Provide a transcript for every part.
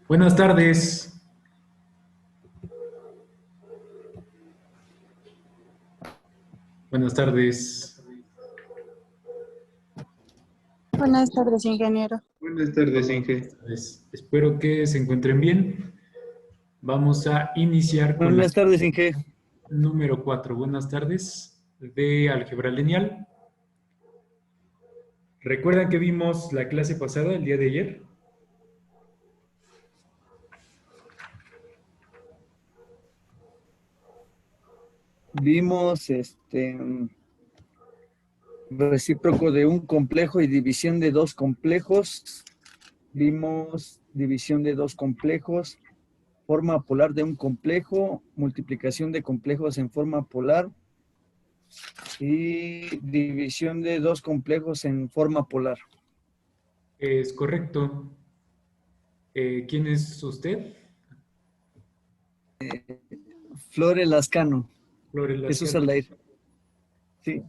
Buenas tardes. Buenas tardes. Buenas tardes, ingeniero. Buenas tardes, Inge. Espero que se encuentren bien. Vamos a iniciar con Buenas tardes, Inge. número 4. Buenas tardes, de álgebra lineal. ¿Recuerdan que vimos la clase pasada, el día de ayer? Vimos recíproco de un complejo y división de dos complejos. Vimos división de dos complejos, forma polar de un complejo, multiplicación de complejos en forma polar y división de dos complejos en forma polar. Es correcto. ¿Quién es usted? Flore Lascano. Flores Jesús Lascano. Aldair. Sí.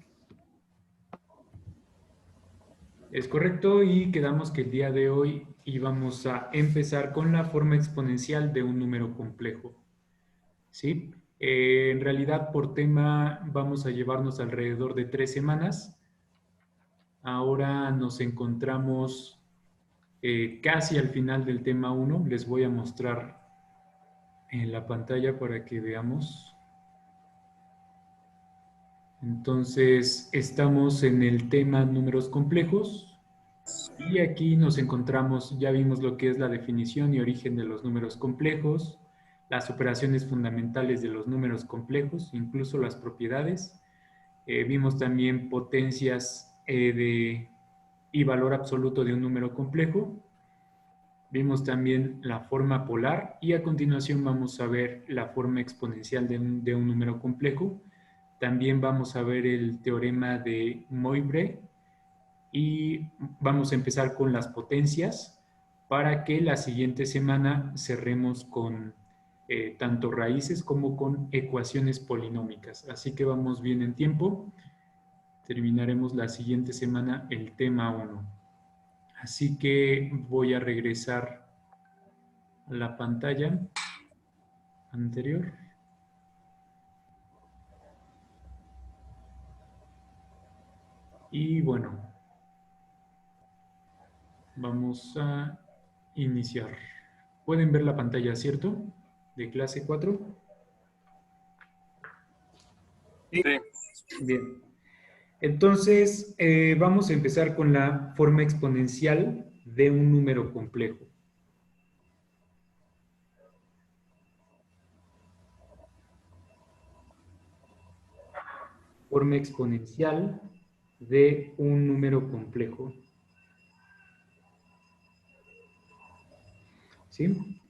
Es correcto, y quedamos que el día de hoy íbamos a empezar con la forma exponencial de un número complejo. ¿Sí? En realidad, por tema vamos a llevarnos alrededor de 3 semanas. Ahora nos encontramos casi al final del tema 1. Les voy a mostrar en la pantalla para que veamos. Entonces, estamos en el tema números complejos. Y aquí nos encontramos, ya vimos lo que es la definición y origen de los números complejos, las operaciones fundamentales de los números complejos, incluso las propiedades. Vimos también potencias y valor absoluto de un número complejo. Vimos también la forma polar y a continuación vamos a ver la forma exponencial de un número complejo. También vamos a ver el teorema de Moivre y vamos a empezar con las potencias para que la siguiente semana cerremos con tanto raíces como con ecuaciones polinómicas. Así que vamos bien en tiempo. Terminaremos la siguiente semana el tema 1. Así que voy a regresar a la pantalla anterior. Y bueno, vamos a iniciar. Pueden ver la pantalla, ¿cierto? De clase 4. Sí. Bien. Entonces, vamos a empezar con la forma exponencial de un número complejo. Forma exponencial de un número complejo. ¿Sí?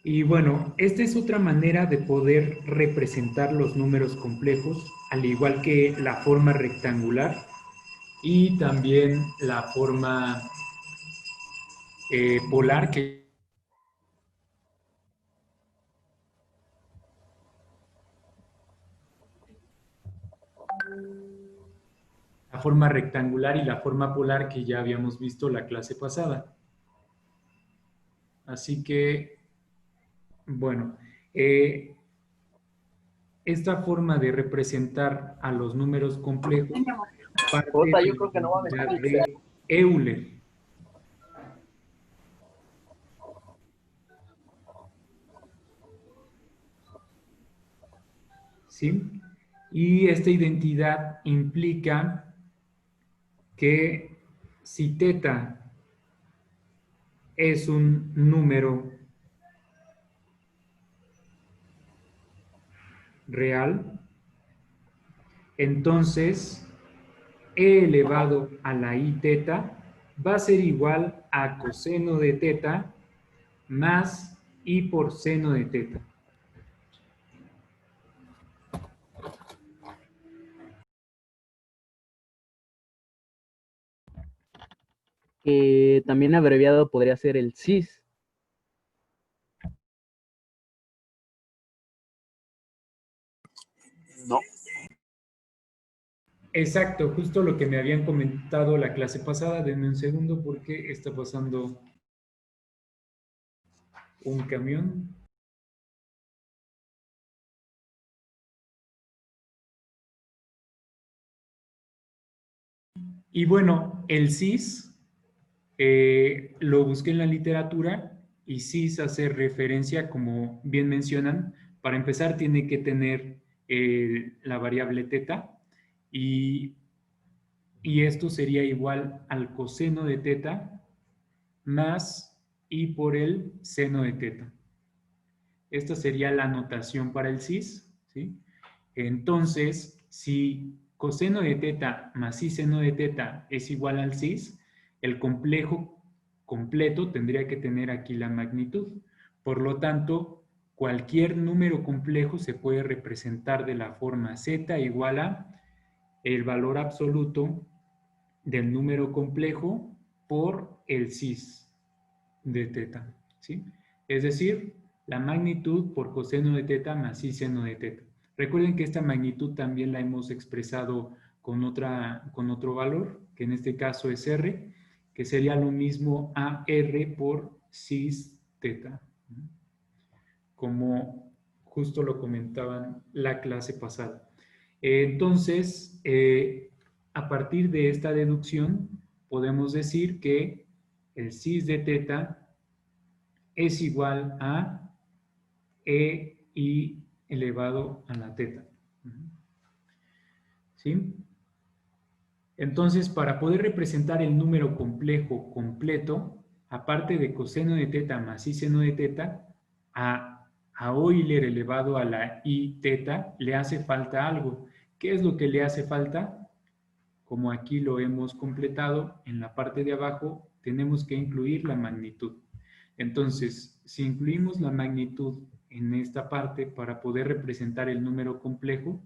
Y bueno, esta es otra manera de poder representar los números complejos, al igual que la forma rectangular y también la forma polar, que la forma rectangular y la forma polar que ya habíamos visto la clase pasada. Así que, bueno, esta forma de representar a los números complejos parte Jota, de yo la creo que no va a identidad venir. de Euler. ¿Sí? Y esta identidad implica que si teta es un número real, Entonces, e elevado a la i teta va a ser igual a coseno de teta más i por seno de teta. Que también abreviado podría ser el cis. No. Exacto, justo lo que me habían comentado la clase pasada. Denme un segundo porque está pasando un camión. Y bueno, el cis lo busqué en la literatura y cis hace referencia, como bien mencionan, para empezar tiene que tener la variable teta y esto sería igual al coseno de teta más i por el seno de teta. Esta sería la notación para el cis, ¿sí? Entonces, si coseno de teta más i seno de teta es igual al cis, el complejo completo tendría que tener aquí la magnitud. Por lo tanto, cualquier número complejo se puede representar de la forma z igual a el valor absoluto del número complejo por el cis de teta, ¿sí? Es decir, la magnitud por coseno de teta más i seno de teta. Recuerden que esta magnitud también la hemos expresado con otro valor, que en este caso es r, que sería lo mismo a r por cis teta, como justo lo comentaban la clase pasada. Entonces, a partir de esta deducción, podemos decir que el cis de teta es igual a i elevado a la teta. ¿Sí? Entonces, para poder representar el número complejo completo, aparte de coseno de teta más i seno de teta, a Euler elevado a la i teta le hace falta algo. ¿Qué es lo que le hace falta? Como aquí lo hemos completado, en la parte de abajo tenemos que incluir la magnitud. Entonces, si incluimos la magnitud en esta parte para poder representar el número complejo,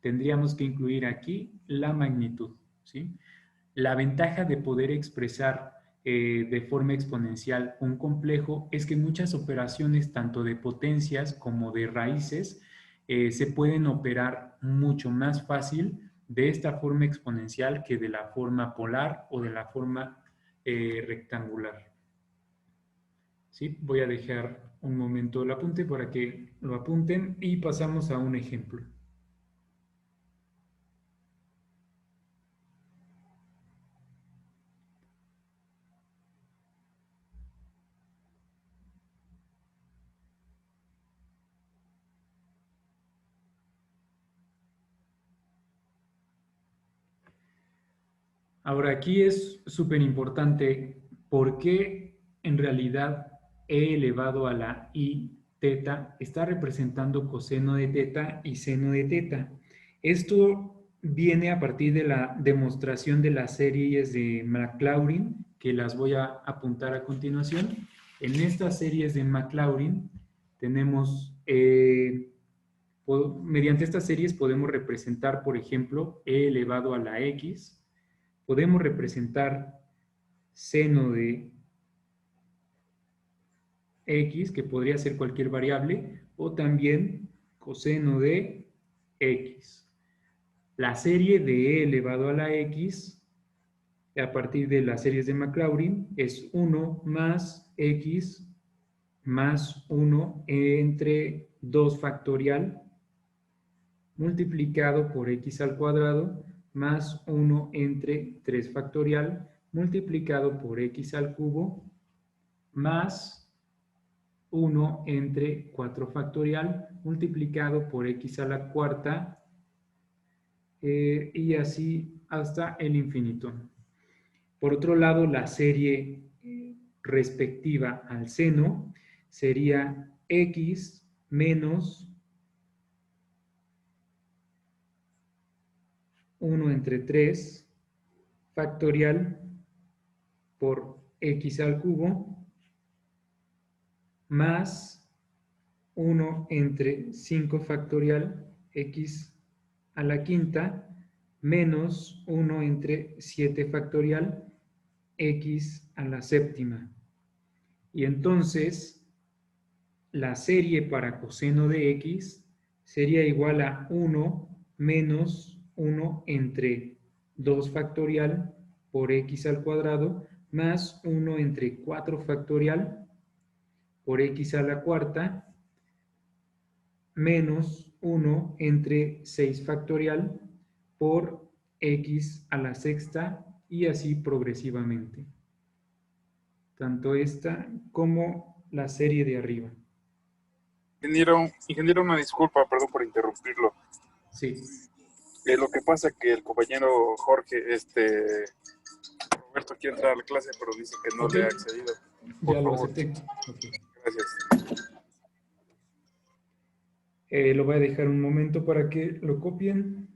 tendríamos que incluir aquí la magnitud, ¿sí? La ventaja de poder expresar de forma exponencial un complejo es que muchas operaciones, tanto de potencias como de raíces, se pueden operar mucho más fácil de esta forma exponencial que de la forma polar o de la forma rectangular. ¿Sí? Voy a dejar un momento el apunte para que lo apunten y pasamos a un ejemplo. Ahora, aquí es súper importante por qué en realidad e elevado a la i teta está representando coseno de teta y seno de teta. Esto viene a partir de la demostración de las series de Maclaurin, que las voy a apuntar a continuación. En estas series de Maclaurin tenemos, mediante estas series podemos representar, por ejemplo, e elevado a la x. Podemos representar seno de x, que podría ser cualquier variable, o también coseno de x. La serie de e elevado a la x, a partir de las series de Maclaurin, es 1 más x más 1 entre 2 factorial multiplicado por x al cuadrado más 1 entre 3 factorial multiplicado por x al cubo más 1 entre 4 factorial multiplicado por x a la cuarta y así hasta el infinito. Por otro lado, la serie respectiva al seno sería x menos 1 entre 3 factorial por x al cubo más 1 entre 5 factorial x a la quinta menos 1 entre 7 factorial x a la séptima. Y entonces la serie para coseno de x sería igual a 1 menos 1 entre 2 factorial por x al cuadrado más 1 entre 4 factorial por x a la cuarta menos 1 entre 6 factorial por x a la sexta y así progresivamente. Tanto esta como la serie de arriba. Ingeniero, una disculpa, perdón por interrumpirlo. Sí. Lo que pasa es que el compañero Jorge, Roberto, quiere entrar a la clase, pero dice que no le ha accedido. Ya lo acepté. Okay. Gracias. Lo voy a dejar un momento para que lo copien.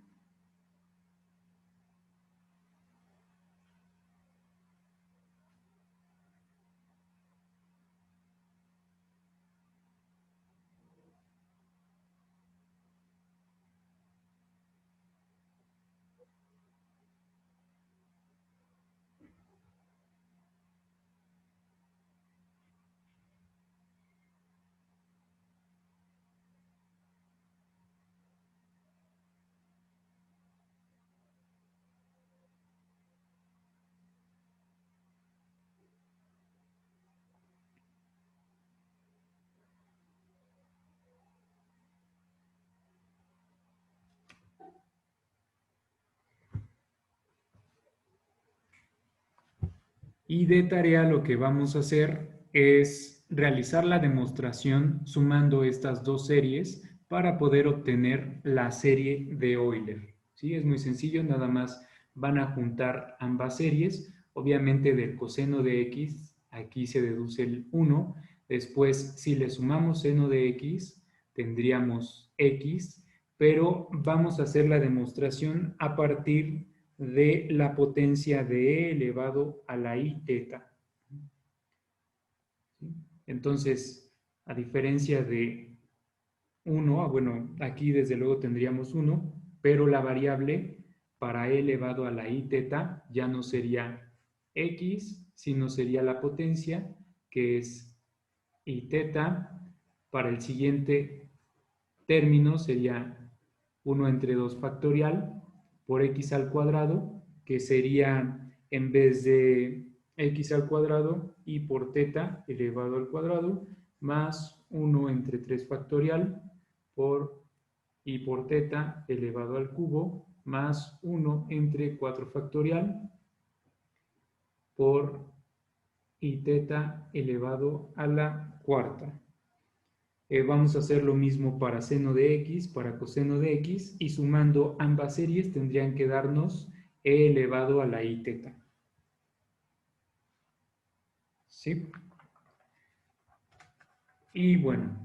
Y de tarea lo que vamos a hacer es realizar la demostración sumando estas dos series para poder obtener la serie de Euler. ¿Sí? Es muy sencillo, nada más van a juntar ambas series. Obviamente del coseno de x, aquí se deduce el 1. Después, si le sumamos seno de x, tendríamos x, pero vamos a hacer la demostración a partir de la potencia de e elevado a la i teta. Entonces, a diferencia de 1, bueno, aquí desde luego tendríamos 1, pero la variable para e elevado a la i teta ya no sería x, sino sería la potencia, que es i teta. Para el siguiente término sería 1 entre 2 factorial por x al cuadrado, que sería en vez de x al cuadrado y por teta elevado al cuadrado, más 1 entre 3 factorial por y por teta elevado al cubo, más 1 entre 4 factorial por y teta elevado a la cuarta. Vamos a hacer lo mismo para seno de x, para coseno de x, y sumando ambas series tendrían que darnos e elevado a la i teta. ¿Sí? Y bueno,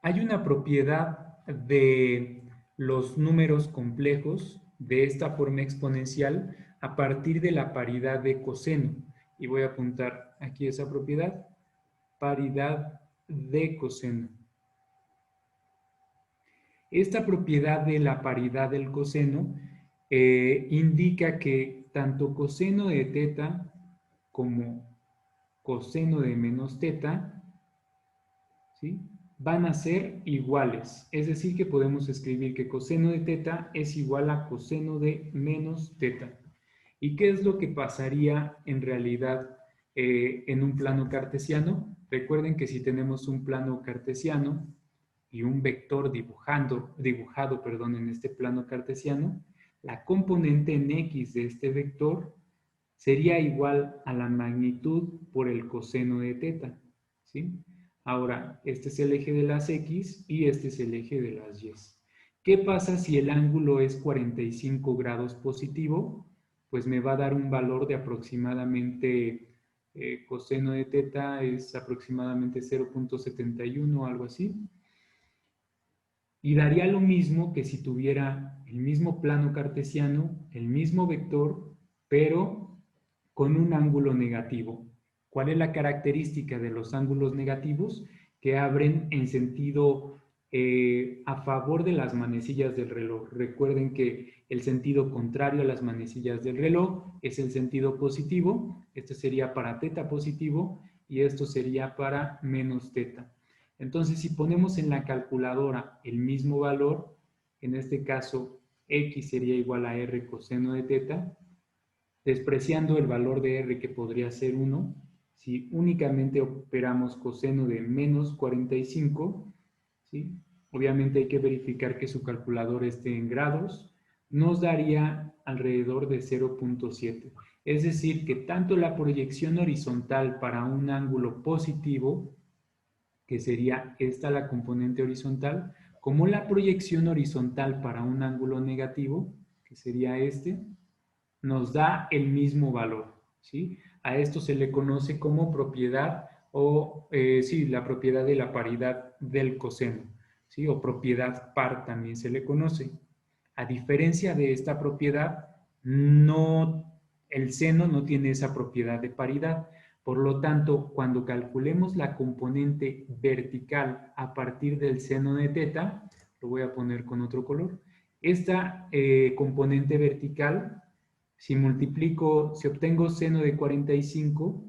hay una propiedad de los números complejos de esta forma exponencial a partir de la paridad de coseno. Y voy a apuntar aquí esa propiedad, paridad de coseno. Esta propiedad de la paridad del coseno indica que tanto coseno de teta como coseno de menos teta, ¿sí?, van a ser iguales. Es decir, que podemos escribir que coseno de teta es igual a coseno de menos teta. ¿Y qué es lo que pasaría en realidad en un plano cartesiano? Recuerden que si tenemos un plano cartesiano y un vector dibujado en este plano cartesiano, la componente en x de este vector sería igual a la magnitud por el coseno de teta, ¿sí? Ahora, este es el eje de las x y este es el eje de las y. ¿Qué pasa si el ángulo es 45 grados positivo? Pues me va a dar un valor de aproximadamente, coseno de teta es aproximadamente 0.71 o algo así. Y daría lo mismo que si tuviera el mismo plano cartesiano, el mismo vector, pero con un ángulo negativo. ¿Cuál es la característica de los ángulos negativos? Que abren en sentido a favor de las manecillas del reloj. Recuerden que el sentido contrario a las manecillas del reloj es el sentido positivo. Este sería para teta positivo y esto sería para menos teta. Entonces, si ponemos en la calculadora el mismo valor, en este caso x sería igual a r coseno de teta, despreciando el valor de r que podría ser 1, si únicamente operamos coseno de menos 45, ¿sí? Obviamente hay que verificar que su calculador esté en grados, nos daría alrededor de 0.7. Es decir, que tanto la proyección horizontal para un ángulo positivo, que sería esta la componente horizontal, como la proyección horizontal para un ángulo negativo, que sería este, nos da el mismo valor, ¿sí? A esto se le conoce como propiedad o, sí, la propiedad de la paridad del coseno, ¿sí? O propiedad par también se le conoce. A diferencia de esta propiedad, el seno no tiene esa propiedad de paridad. Por lo tanto, cuando calculemos la componente vertical a partir del seno de teta, lo voy a poner con otro color, esta componente vertical, si obtengo seno de 45,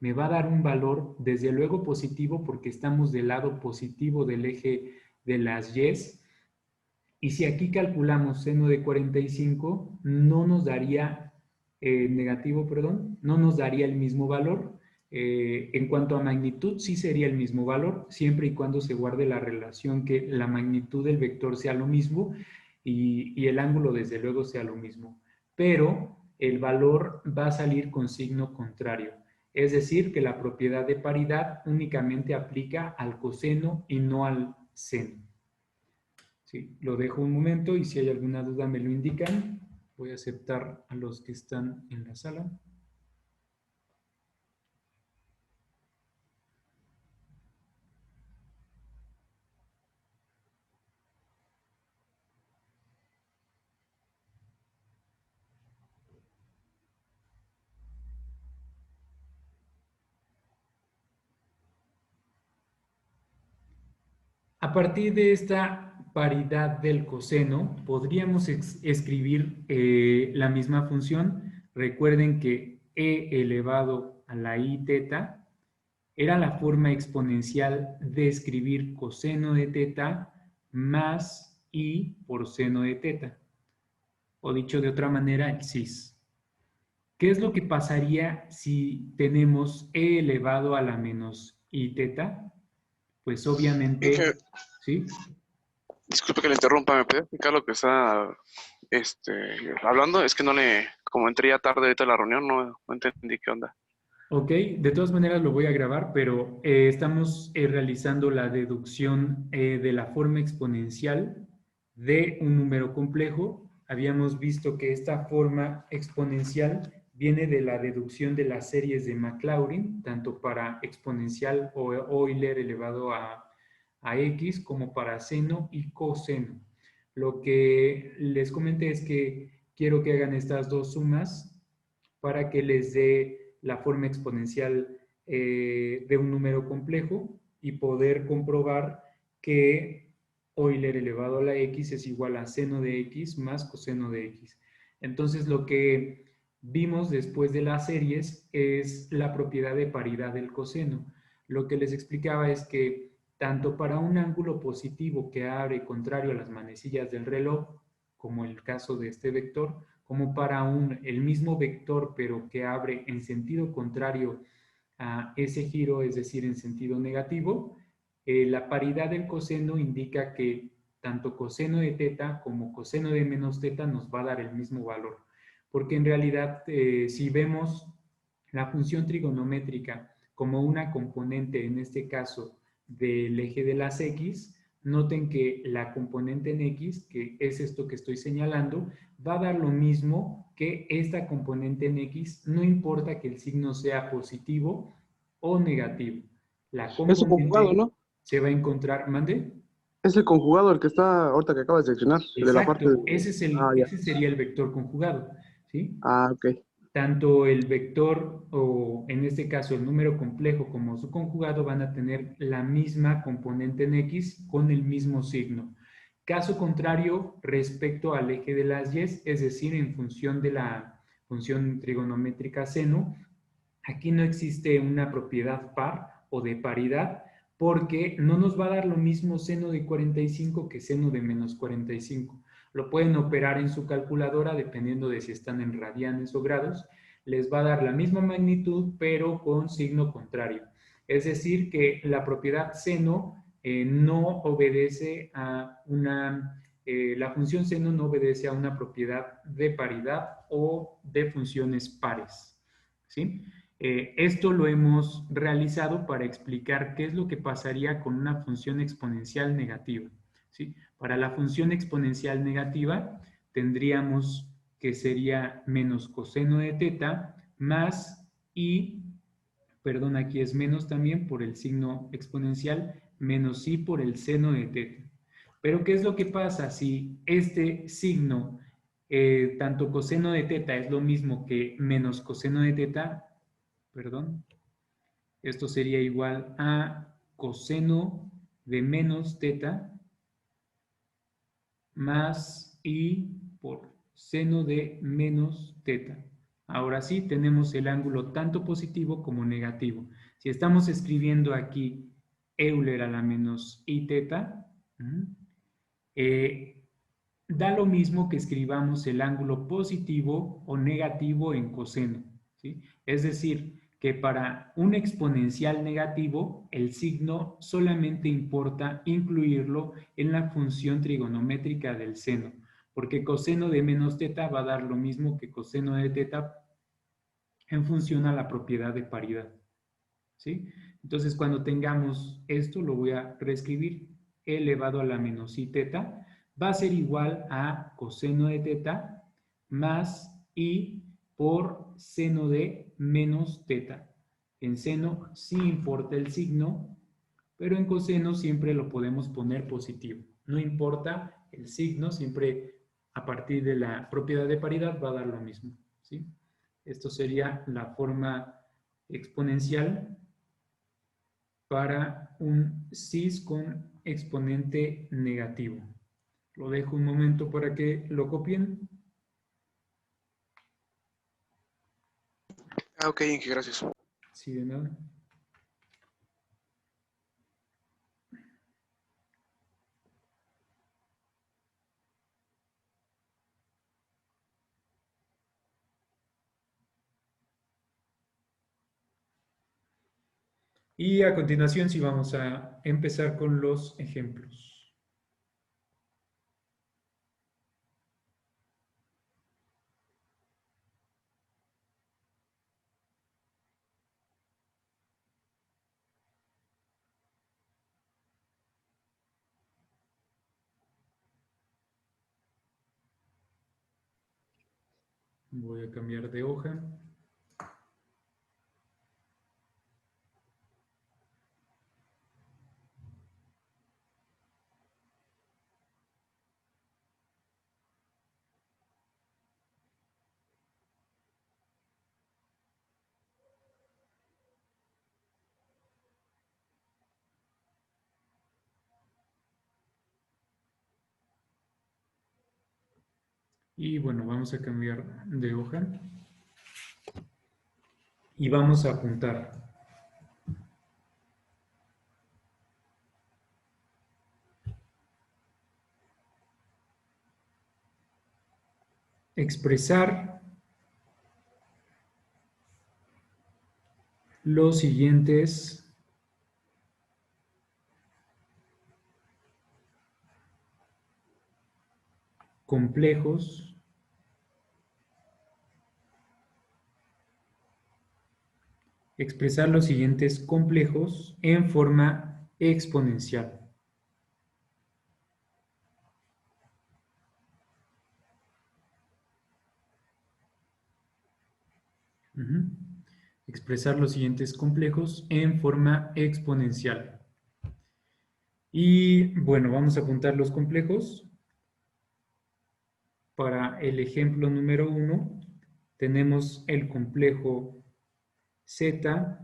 me va a dar un valor, desde luego positivo, porque estamos del lado positivo del eje de las y's. Y si aquí calculamos seno de 45, no nos daría, negativo, perdón, no nos daría el mismo valor. En cuanto a magnitud, sí sería el mismo valor, siempre y cuando se guarde la relación que la magnitud del vector sea lo mismo y el ángulo desde luego sea lo mismo. Pero el valor va a salir con signo contrario. Es decir, que la propiedad de paridad únicamente aplica al coseno y no al seno. Sí, lo dejo un momento y si hay alguna duda me lo indican. Voy a aceptar a los que están en la sala. A partir de esta paridad del coseno, podríamos escribir la misma función. Recuerden que e elevado a la i teta era la forma exponencial de escribir coseno de teta más i por seno de teta. O dicho de otra manera, el cis. ¿Qué es lo que pasaría si tenemos e elevado a la menos i teta? Pues obviamente, ¿sí? Disculpe que le interrumpa, ¿me puede explicar lo que está hablando? Es que como entré ya tarde ahorita a la reunión, no entendí qué onda. Ok, de todas maneras lo voy a grabar, pero estamos realizando la deducción de la forma exponencial de un número complejo. Habíamos visto que esta forma exponencial viene de la deducción de las series de Maclaurin, tanto para exponencial o Euler elevado a x como para seno y coseno. Lo que les comenté es que quiero que hagan estas dos sumas para que les dé la forma exponencial de un número complejo y poder comprobar que Euler elevado a la x es igual a seno de x más coseno de x. Entonces, lo que vimos después de las series es la propiedad de paridad del coseno. Lo que les explicaba es que tanto para un ángulo positivo que abre contrario a las manecillas del reloj, como el caso de este vector, como para el mismo vector, pero que abre en sentido contrario a ese giro, es decir, en sentido negativo, la paridad del coseno indica que tanto coseno de teta como coseno de menos teta nos va a dar el mismo valor. Porque en realidad, si vemos la función trigonométrica como una componente, en este caso, del eje de las x, noten que la componente en x, que es esto que estoy señalando, va a dar lo mismo que esta componente en x, no importa que el signo sea positivo o negativo. La Eso conjugado, componente ¿no? se va a encontrar, ¿mande? Es el conjugado el que está ahorita que acabas de seleccionar, de la parte Exacto, de... Ah, ya. ese sería el vector conjugado, ¿sí? Ah, ok. Tanto el vector o en este caso el número complejo como su conjugado van a tener la misma componente en X con el mismo signo. Caso contrario respecto al eje de las Y, es decir, en función de la función trigonométrica seno, aquí no existe una propiedad par o de paridad porque no nos va a dar lo mismo seno de 45 que seno de menos 45. Lo pueden operar en su calculadora dependiendo de si están en radianes o grados. Les va a dar la misma magnitud pero con signo contrario. Es decir, que la propiedad seno no obedece a una... la función seno no obedece a una propiedad de paridad o de funciones pares. ¿Sí? Esto lo hemos realizado para explicar qué es lo que pasaría con una función exponencial negativa. ¿Sí? Para la función exponencial negativa tendríamos que sería menos coseno de teta más i, perdón, aquí es menos también por el signo exponencial, menos i por el seno de teta. Pero ¿qué es lo que pasa si este signo, tanto coseno de teta es lo mismo que menos coseno de teta? Perdón, esto sería igual a coseno de menos teta más i por seno de menos teta. Ahora sí, tenemos el ángulo tanto positivo como negativo. Si estamos escribiendo aquí Euler a la menos i teta, da lo mismo que escribamos el ángulo positivo o negativo en coseno, ¿sí? Es decir, que para un exponencial negativo, el signo solamente importa incluirlo en la función trigonométrica del seno, porque coseno de menos teta va a dar lo mismo que coseno de teta en función a la propiedad de paridad, ¿sí? Entonces, cuando tengamos esto, lo voy a reescribir, e elevado a la menos i teta, va a ser igual a coseno de teta más i por seno de menos teta. En seno sí importa el signo, pero en coseno siempre lo podemos poner positivo. No importa el signo, siempre a partir de la propiedad de paridad va a dar lo mismo, ¿sí? Esto sería la forma exponencial para un cis con exponente negativo. Lo dejo un momento para que lo copien. Ah, ok, Inge, gracias. Sí, de nada. Y a continuación sí vamos a empezar con los ejemplos. Voy a cambiar de hoja. Y bueno, vamos a cambiar de hoja. Y vamos a apuntar. Expresar los siguientes complejos en forma exponencial. Expresar los siguientes complejos en forma exponencial. Y bueno, vamos a apuntar los complejos. Para el ejemplo número 1, tenemos el complejo z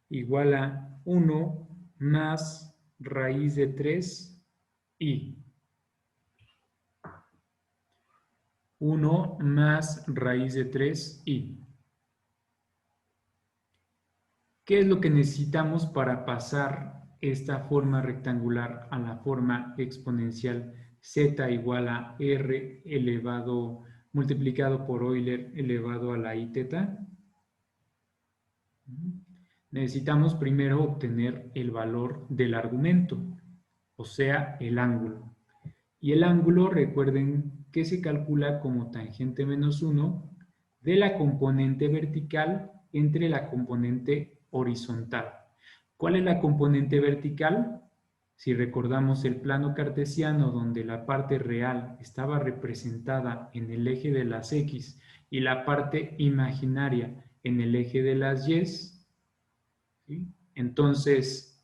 igual a 1 más raíz de 3i. 1 más raíz de 3i. ¿Qué es lo que necesitamos para pasar esta forma rectangular a la forma exponencial z igual a r elevado multiplicado por Euler elevado a la i teta? Necesitamos primero obtener el valor del argumento, o sea, el ángulo. Y el ángulo, recuerden que se calcula como tangente menos 1 de la componente vertical entre la componente horizontal. ¿Cuál es la componente vertical? Si recordamos el plano cartesiano donde la parte real estaba representada en el eje de las X y la parte imaginaria en el eje de las Y, ¿sí? Entonces,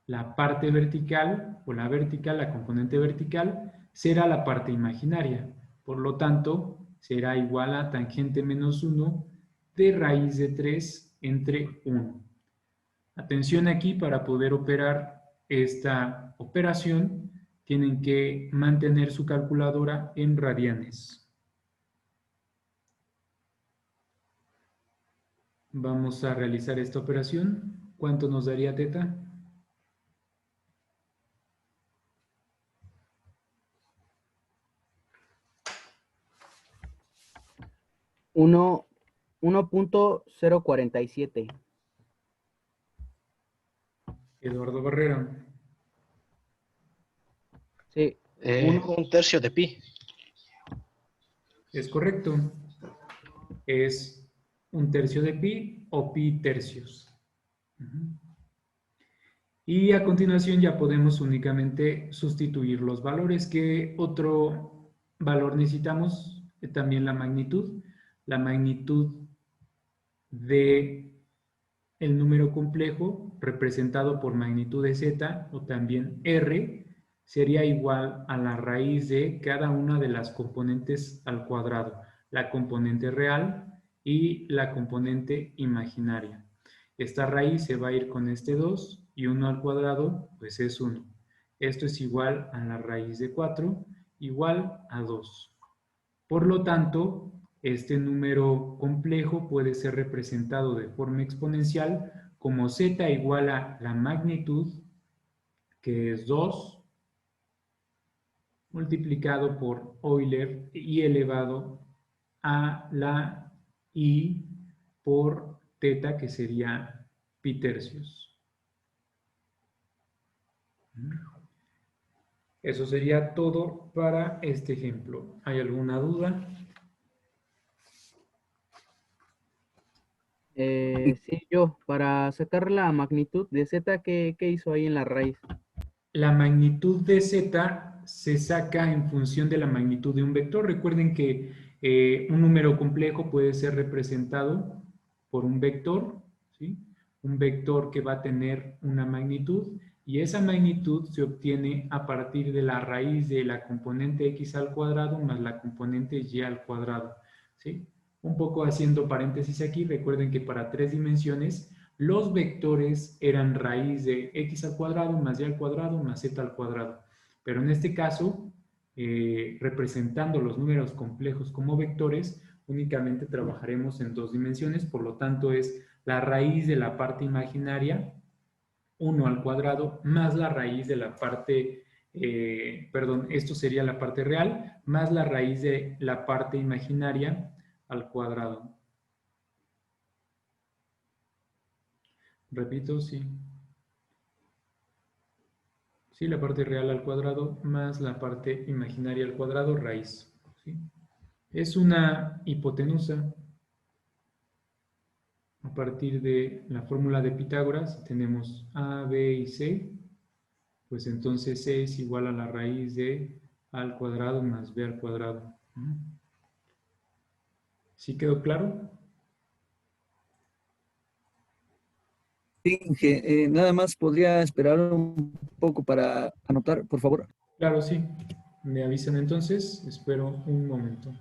la parte vertical o la vertical, la componente vertical, será la parte imaginaria. Por lo tanto, será igual a tangente menos 1 de raíz de 3 entre 1. Atención aquí, para poder operar esta operación, tienen que mantener su calculadora en radianes. Vamos a realizar esta operación. ¿Cuánto nos daría teta? Uno 1.047. Eduardo Barrera. Sí. Un tercio de pi. Es correcto. Es un tercio de pi o pi tercios. Y a continuación ya podemos únicamente sustituir los valores. ¿Qué otro valor necesitamos? También la magnitud. La magnitud de el número complejo representado por magnitud de z o también r sería igual a la raíz de cada una de las componentes al cuadrado, la componente real y la componente imaginaria. Esta raíz se va a ir con este 2 y 1 al cuadrado pues es 1. Esto es igual a la raíz de 4 igual a 2. Por lo tanto, este número complejo puede ser representado de forma exponencial como z igual a la magnitud, que es 2, multiplicado por Euler y elevado a la i por teta, que sería pi tercios. Eso sería todo para este ejemplo. ¿Hay alguna duda? Sí, yo, para sacar la magnitud de z, ¿qué hizo ahí en la raíz? La magnitud de z se saca en función de la magnitud de un vector. Recuerden que un número complejo puede ser representado por un vector, ¿sí? Un vector que va a tener una magnitud, y esa magnitud se obtiene a partir de la raíz de la componente x al cuadrado más la componente y al cuadrado, ¿sí? Un poco haciendo paréntesis aquí, recuerden que para 3 dimensiones los vectores eran raíz de x al cuadrado más y al cuadrado más z al cuadrado. Pero en este caso, representando los números complejos como vectores, únicamente trabajaremos en 2 dimensiones, por lo tanto es la raíz de la parte imaginaria, 1 al cuadrado, más la raíz de la parte, esto sería la parte real, más la raíz de la parte imaginaria al cuadrado. Repito, sí. Sí, la parte real al cuadrado más la parte imaginaria al cuadrado, raíz. ¿Sí? Es una hipotenusa. A partir de la fórmula de Pitágoras, tenemos A, B y C, pues entonces C es igual a la raíz de A al cuadrado más B al cuadrado. ¿Sí quedó claro? Sí, nada más podría esperar un poco para anotar, por favor. Claro, sí. Me avisan entonces. Espero un momento.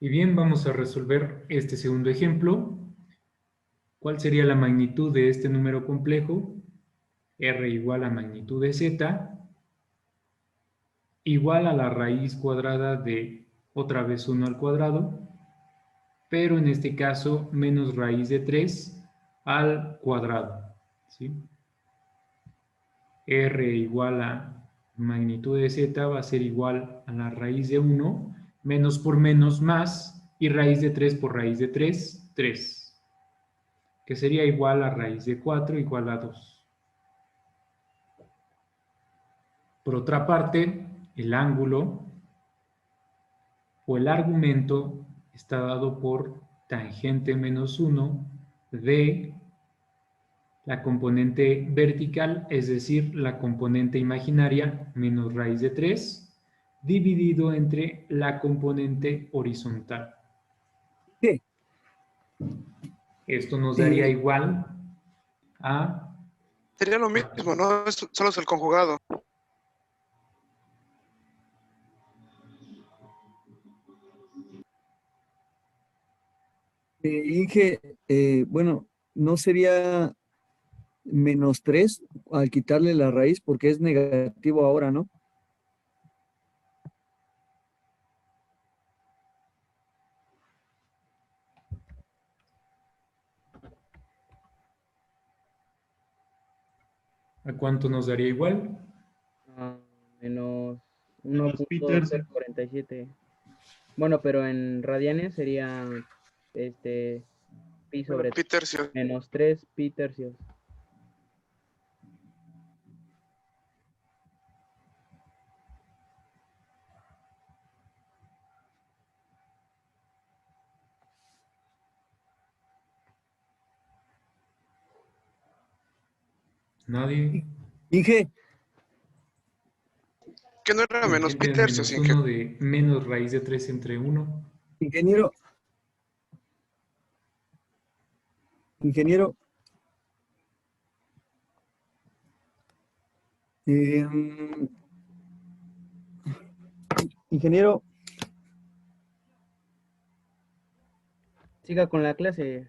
Y bien, vamos a resolver este segundo ejemplo. ¿Cuál sería la magnitud de este número complejo? R igual a magnitud de Z igual a la raíz cuadrada de otra vez 1 al cuadrado, pero en este caso menos raíz de 3 al cuadrado, ¿sí? R igual a magnitud de Z va a ser igual a la raíz de 1, menos por menos más, y raíz de 3 por raíz de 3, 3, que sería igual a raíz de 4 igual a 2. Por otra parte, el ángulo o el argumento está dado por tangente menos 1 de la componente vertical, es decir, la componente imaginaria menos raíz de 3, dividido entre la componente horizontal. Sí. Esto nos daría igual a... Sería lo mismo, ¿no? Solo es el conjugado. Inge, bueno, ¿no sería menos 3 al quitarle la raíz porque es negativo ahora, ¿no? ¿A cuánto nos daría igual? Menos Menos pi tercio. 1.047. Bueno, pero en radianes sería pi sobre Pi tercios. menos 3 pi tercios. Nadie. Inge, Que no era menos pi Tangente tercios, menos 1 de menos raíz de 3 entre 1. ingeniero, Ingeniero. Ingeniero. Siga con la clase.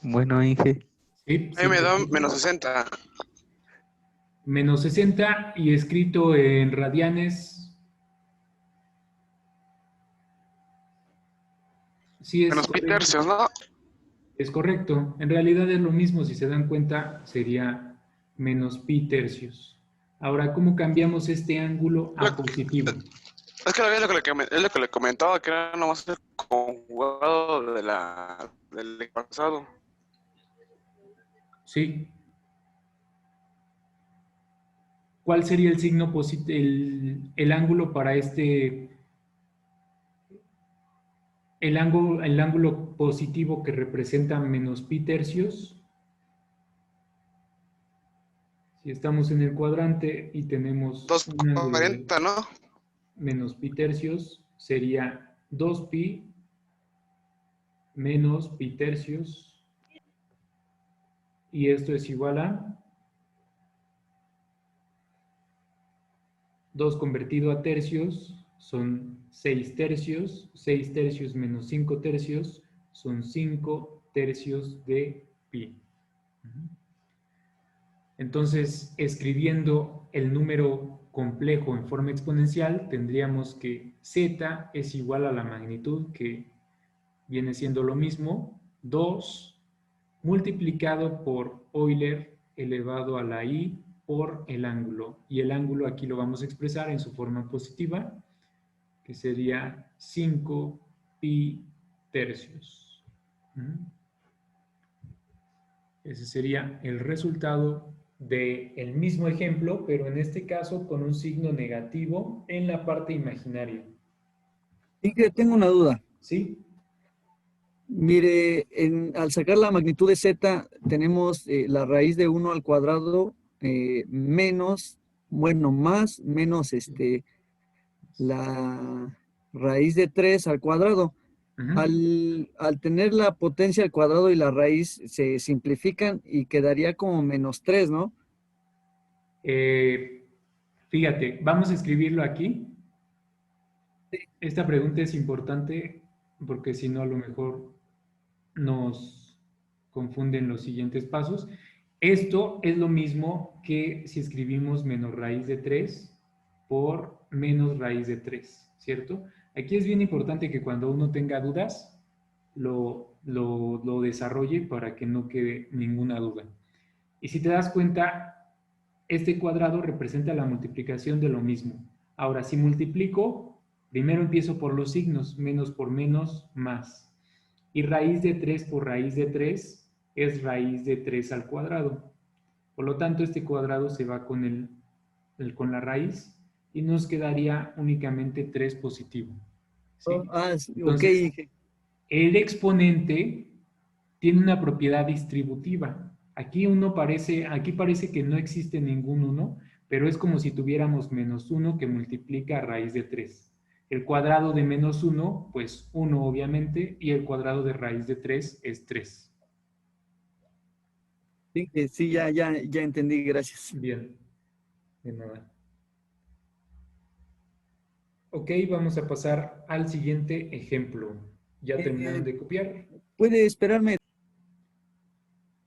Bueno, Inge. Sí, A mí me da perfecto. menos 60. Menos 60 y escrito en radianes. Sí, es Menos pi correcto. tercios, ¿no? Es correcto. En realidad es lo mismo, si se dan cuenta, sería menos pi tercios. Ahora, ¿cómo cambiamos este ángulo a positivo? Es que es lo que le comentaba, que era nomás el conjugado del pasado. Sí. ¿Cuál sería el signo el ángulo para el ángulo positivo que representa menos pi tercios? Si estamos en el cuadrante y tenemos un ángulo de 240, ¿no? menos pi tercios, sería 2pi menos pi tercios. Y esto es igual a 2 convertido a tercios son 6 tercios. 6 tercios menos 5 tercios son 5 tercios de pi. Entonces, escribiendo el número complejo en forma exponencial, tendríamos que z es igual a la magnitud, que viene siendo lo mismo, 2 multiplicado por Euler elevado a la i por el ángulo. Y el ángulo aquí lo vamos a expresar en su forma positiva, que sería 5 pi tercios. Ese sería el resultado del mismo ejemplo, pero en este caso con un signo negativo en la parte imaginaria. Ingrid, tengo una duda. ¿Sí? Mire, al sacar la magnitud de z, tenemos la raíz de 1 al cuadrado menos, bueno, más, menos la raíz de 3 al cuadrado. Al tener la potencia al cuadrado y la raíz se simplifican y quedaría como menos 3, ¿no? Fíjate, vamos a escribirlo aquí. Esta pregunta es importante porque si no a lo mejor nos confunden los siguientes pasos. Esto es lo mismo que si escribimos menos raíz de 3 por menos raíz de 3, ¿cierto? Aquí es bien importante que cuando uno tenga dudas, lo desarrolle para que no quede ninguna duda. Y si te das cuenta, este cuadrado representa la multiplicación de lo mismo. Ahora, si multiplico, primero empiezo por los signos, menos por menos, más. Y raíz de 3 por raíz de 3 es raíz de 3 al cuadrado. Por lo tanto, este cuadrado se va con con la raíz y nos quedaría únicamente 3 positivo. ¿Sí? Entonces, ok. El exponente tiene una propiedad distributiva. Aquí parece que no existe ningún 1, pero es como si tuviéramos menos 1 que multiplica a raíz de 3. El cuadrado de menos 1, pues 1 obviamente, y el cuadrado de raíz de 3 es 3. Sí, ya entendí, gracias. Bien, de nada. Ok, vamos a pasar al siguiente ejemplo. ¿Ya terminaron de copiar? ¿Puede esperarme?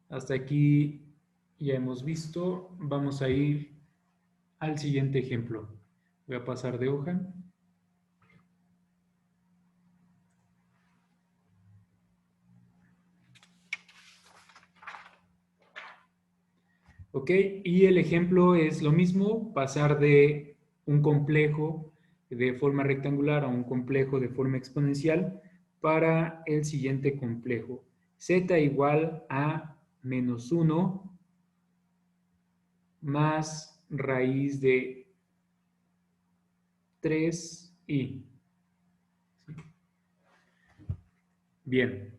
Hasta aquí ya hemos visto. Vamos a ir al siguiente ejemplo. Voy a pasar de hoja. Ok, y el ejemplo es lo mismo, pasar de un complejo de forma rectangular a un complejo de forma exponencial para el siguiente complejo. Z igual a menos 1 más raíz de 3i. Bien.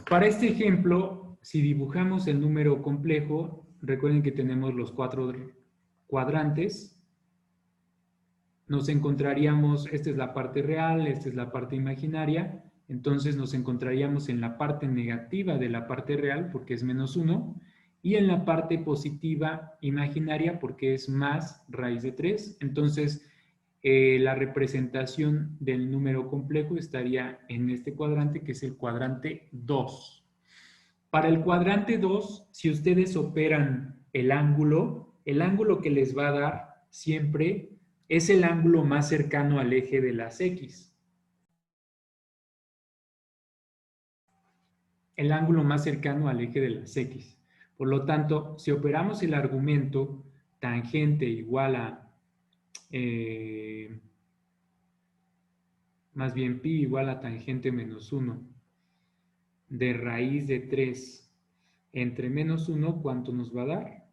Para este ejemplo, si dibujamos el número complejo, recuerden que tenemos los 4 cuadrantes. Nos encontraríamos, esta es la parte real, esta es la parte imaginaria. Entonces nos encontraríamos en la parte negativa de la parte real, porque es menos 1, y en la parte positiva imaginaria, porque es más raíz de 3. Entonces, la representación del número complejo estaría en este cuadrante, que es el cuadrante 2. Para el cuadrante 2, si ustedes operan el ángulo que les va a dar siempre es el ángulo más cercano al eje de las X. El ángulo más cercano al eje de las X. Por lo tanto, si operamos el argumento tangente igual a más bien pi igual a tangente menos 1 de raíz de 3 entre menos 1, ¿cuánto nos va a dar?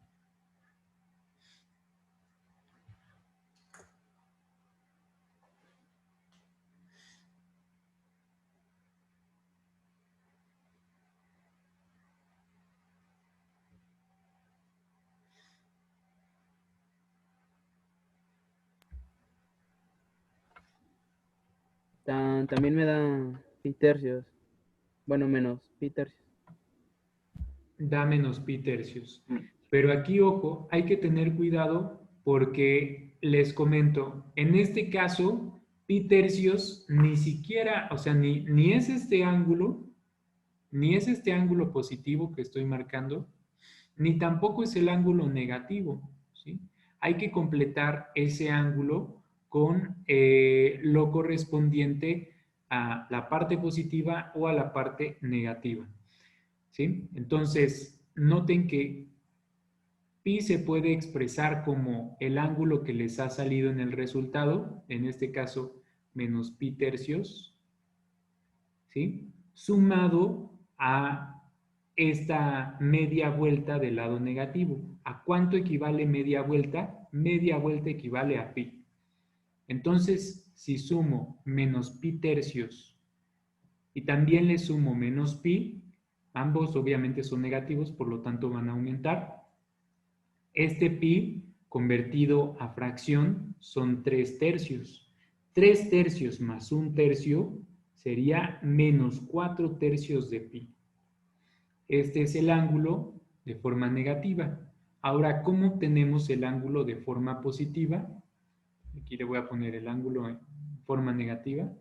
También me da pi tercios. Bueno, menos pi tercios. Da menos pi tercios. Pero aquí, ojo, hay que tener cuidado porque les comento, en este caso, pi tercios ni siquiera, o sea, ni es este ángulo, ni es este ángulo positivo que estoy marcando, ni tampoco es el ángulo negativo, ¿sí? Hay que completar ese ángulo con lo correspondiente a la parte positiva o a la parte negativa, ¿sí? Entonces, noten que pi se puede expresar como el ángulo que les ha salido en el resultado, en este caso, menos pi tercios, ¿sí? Sumado a esta media vuelta del lado negativo. ¿A cuánto equivale media vuelta? Media vuelta equivale a pi. Entonces, si sumo menos pi tercios y también le sumo menos pi, ambos obviamente son negativos, por lo tanto van a aumentar. Este pi convertido a fracción son 3 tercios. 3 tercios más 1 tercio sería menos 4 tercios de pi. Este es el ángulo de forma negativa. Ahora, ¿cómo obtenemos el ángulo de forma positiva? Aquí le voy a poner el ángulo en forma negativa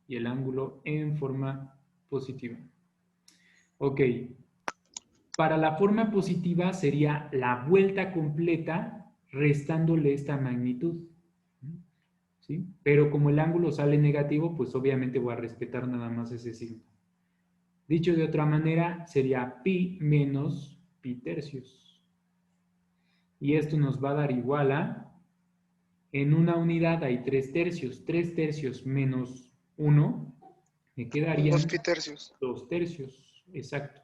y el ángulo en forma positiva. Ok. Para la forma positiva sería la vuelta completa restándole esta magnitud. ¿Sí? Pero como el ángulo sale negativo, pues obviamente voy a respetar nada más ese signo. Dicho de otra manera, sería pi menos pi tercios. Y esto nos va a dar igual a, en una unidad hay 3 tercios. 3 tercios menos 1, me quedarían 2 pi tercios. 2 tercios, exacto.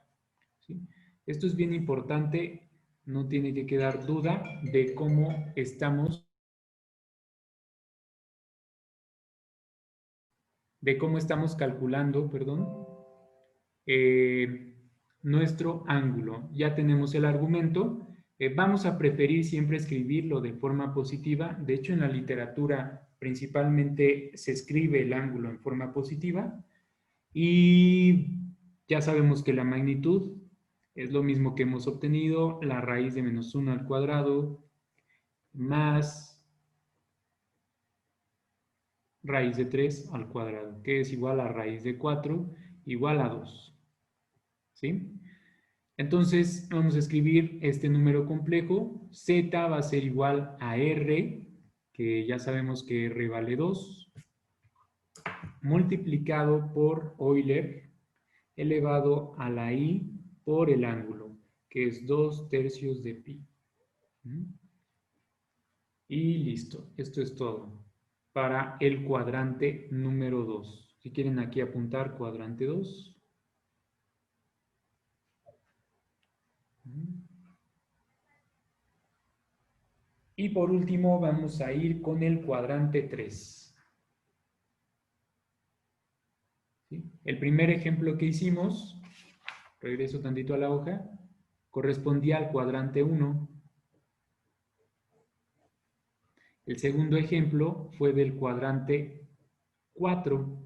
¿Sí? Esto es bien importante, no tiene que quedar duda de cómo estamos calculando, perdón, nuestro ángulo. Ya tenemos el argumento. Vamos a preferir siempre escribirlo de forma positiva. De hecho, en la literatura principalmente se escribe el ángulo en forma positiva. Y ya sabemos que la magnitud es lo mismo que hemos obtenido, la raíz de menos 1 al cuadrado más raíz de 3 al cuadrado, que es igual a raíz de 4 igual a 2. ¿Sí? Entonces vamos a escribir este número complejo. Z va a ser igual a R, que ya sabemos que R vale 2, multiplicado por Euler, elevado a la I por el ángulo, que es 2 tercios de pi. Y listo, esto es todo para el cuadrante número 2. Si quieren aquí apuntar cuadrante 2. Y por último vamos a ir con el cuadrante 3. ¿Sí? El primer ejemplo que hicimos, regreso tantito a la hoja, correspondía al cuadrante 1. El segundo ejemplo fue del cuadrante 4.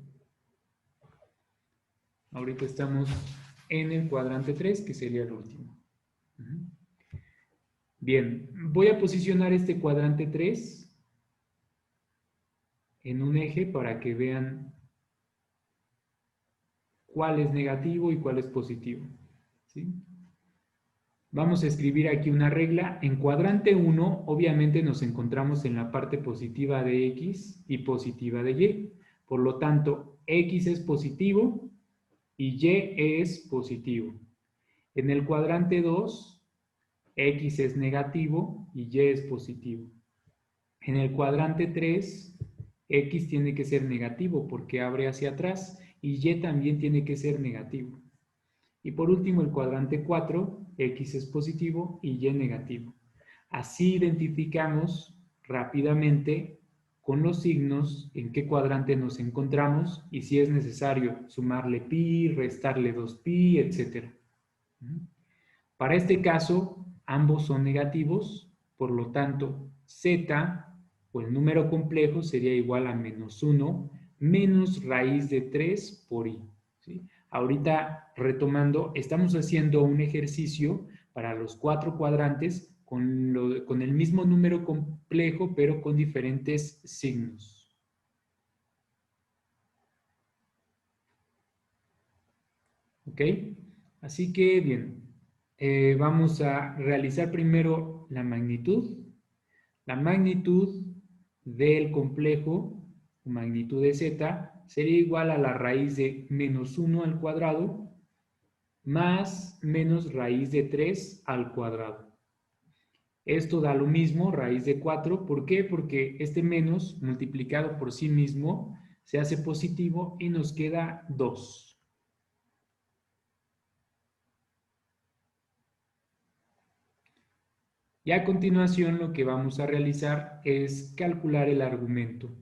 Ahorita estamos en el cuadrante 3, que sería el último. Bien, voy a posicionar este cuadrante 3 en un eje para que vean cuál es negativo y cuál es positivo. ¿Sí? Vamos a escribir aquí una regla. En cuadrante 1, obviamente nos encontramos en la parte positiva de X y positiva de Y. Por lo tanto, X es positivo y Y es positivo. En el cuadrante 2, X es negativo y Y es positivo. En el cuadrante 3, X tiene que ser negativo porque abre hacia atrás y Y también tiene que ser negativo. Y por último, el cuadrante 4, X es positivo y Y negativo. Así identificamos rápidamente con los signos en qué cuadrante nos encontramos y si es necesario sumarle pi, restarle 2pi, etc. Para este caso, ambos son negativos, por lo tanto, z o el número complejo sería igual a -1 menos raíz de 3 por i. ¿Sí? Ahorita, retomando, estamos haciendo un ejercicio para los 4 cuadrantes con el mismo número complejo, pero con diferentes signos. ¿Ok? Así que, bien, vamos a realizar primero la magnitud. La magnitud del complejo, magnitud de z, sería igual a la raíz de -1 al cuadrado más menos raíz de 3 al cuadrado. Esto da lo mismo, raíz de 4. ¿Por qué? Porque este menos multiplicado por sí mismo se hace positivo y nos queda 2. Y a continuación lo que vamos a realizar es calcular el argumento.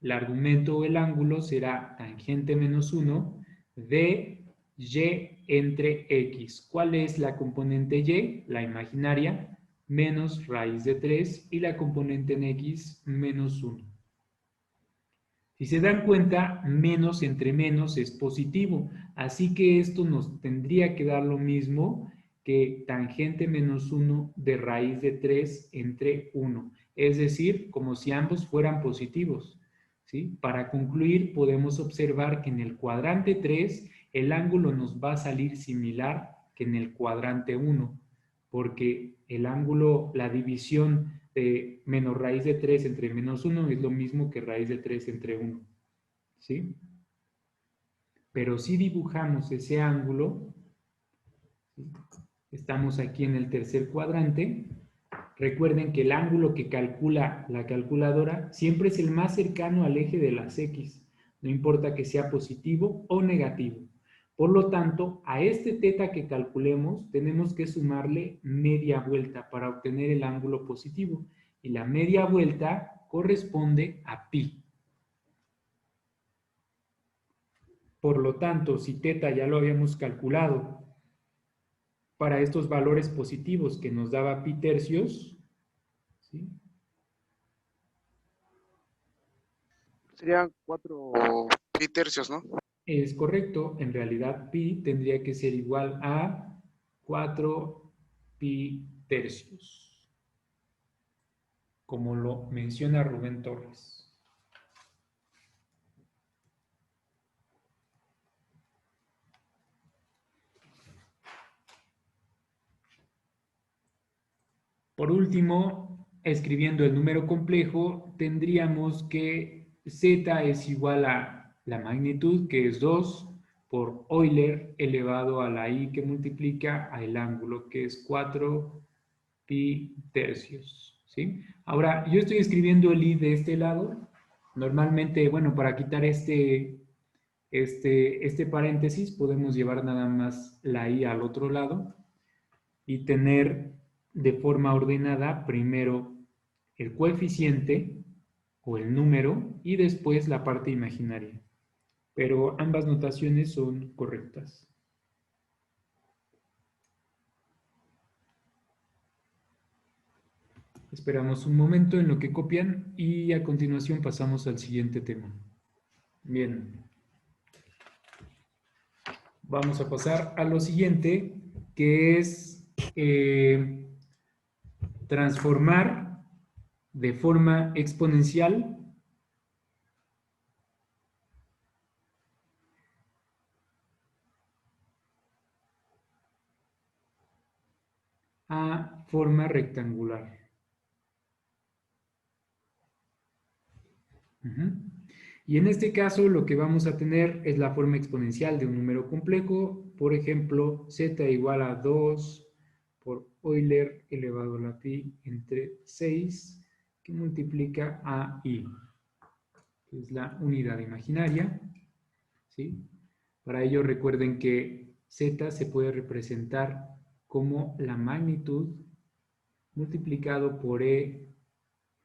El argumento o el ángulo será tangente -1 de y entre x. ¿Cuál es la componente y? La imaginaria, menos raíz de 3 y la componente en x, -1. Si se dan cuenta, menos entre menos es positivo, así que esto nos tendría que dar lo mismo que tangente -1 de raíz de 3 entre 1, es decir, como si ambos fueran positivos. ¿Sí? Para concluir, podemos observar que en el cuadrante 3 el ángulo nos va a salir similar que en el cuadrante 1, porque el ángulo, la división de menos raíz de 3 entre -1 es lo mismo que raíz de 3 entre 1. ¿Sí? Pero si dibujamos ese ángulo, ¿sí? Estamos aquí en el tercer cuadrante. Recuerden que el ángulo que calcula la calculadora siempre es el más cercano al eje de las X, no importa que sea positivo o negativo. Por lo tanto, a este teta que calculemos tenemos que sumarle media vuelta para obtener el ángulo positivo. Y la media vuelta corresponde a pi. Por lo tanto, si teta ya lo habíamos calculado para estos valores positivos que nos daba pi tercios, ¿sí? Serían 4 pi tercios, ¿no? Es correcto, en realidad pi tendría que ser igual a 4 pi tercios, como lo menciona Rubén Torres. Por último, escribiendo el número complejo, tendríamos que z es igual a la magnitud, que es 2, por Euler elevado a la i que multiplica al ángulo, que es 4 pi tercios. ¿Sí? Ahora, yo estoy escribiendo el i de este lado. Normalmente, bueno, para quitar este paréntesis, podemos llevar nada más la i al otro lado. y tener de forma ordenada primero el coeficiente o el número y después la parte imaginaria. Pero ambas notaciones son correctas. Esperamos un momento en lo que copian y a continuación pasamos al siguiente tema. Bien. Vamos a pasar a lo siguiente, que es transformar de forma exponencial a forma rectangular. Y en este caso lo que vamos a tener es la forma exponencial de un número complejo, por ejemplo, z igual a 2 por Euler elevado a la pi entre 6, que multiplica a i, que es la unidad imaginaria, ¿sí? Para ello recuerden que z se puede representar como la magnitud multiplicado por e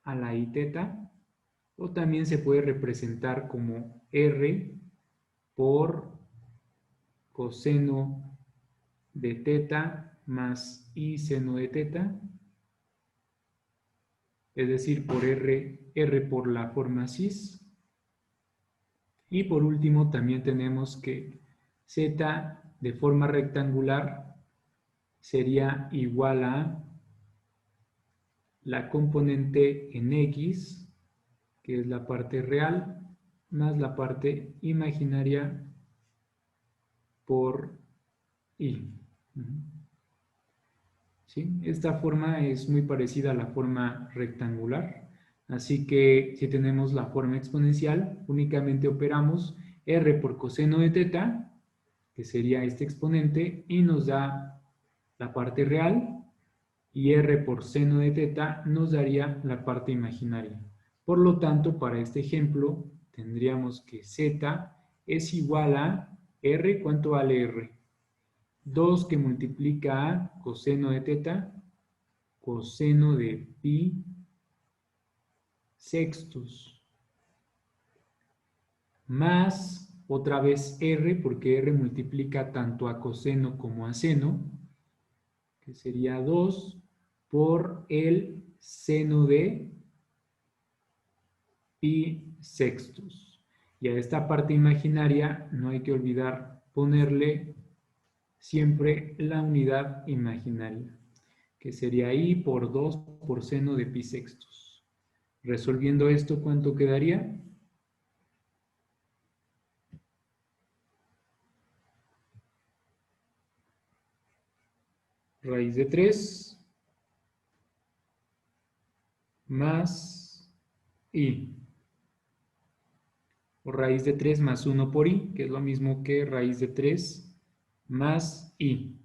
a la i teta, o también se puede representar como r por coseno de teta más i seno de teta, es decir, por r por la forma cis. Y por último también tenemos que z de forma rectangular sería igual a la componente en x, que es la parte real, más la parte imaginaria por i. ¿Sí? Esta forma es muy parecida a la forma rectangular, así que si tenemos la forma exponencial, únicamente operamos r por coseno de teta, que sería este exponente, y nos da la parte real, y r por seno de teta nos daría la parte imaginaria. Por lo tanto, para este ejemplo, tendríamos que z es igual a r, ¿cuánto vale r? 2 que multiplica a coseno de teta, coseno de pi sextos, más otra vez r, porque r multiplica tanto a coseno como a seno, que sería 2 por el seno de pi sextos. Y a esta parte imaginaria no hay que olvidar ponerle siempre la unidad imaginaria, que sería i por 2 por seno de pi sextos. Resolviendo esto, ¿cuánto quedaría? Raíz de 3 más i. O raíz de 3 más 1 por i, que es lo mismo que raíz de 3 más i.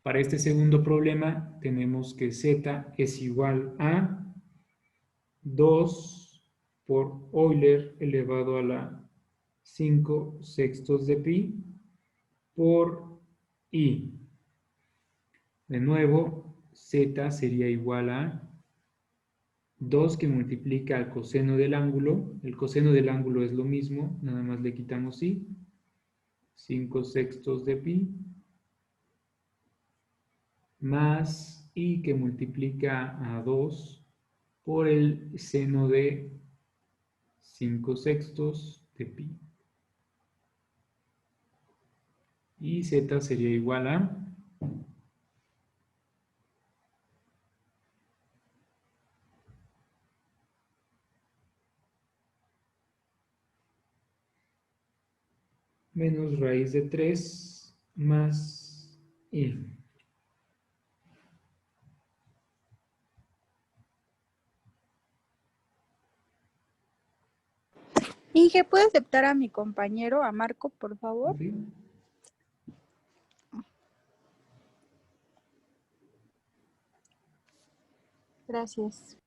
Para este segundo problema tenemos que z es igual a 2 por Euler elevado a la 5 sextos de pi por i. De nuevo, z sería igual a 2 que multiplica al coseno del ángulo. El coseno del ángulo es lo mismo, nada más le quitamos i. 5 sextos de pi más i que multiplica a 2 por el seno de 5 sextos de pi. Y z sería igual a menos raíz de 3 más i. Inge, ¿puede aceptar a mi compañero, a Marco, por favor? ¿Sí? Gracias.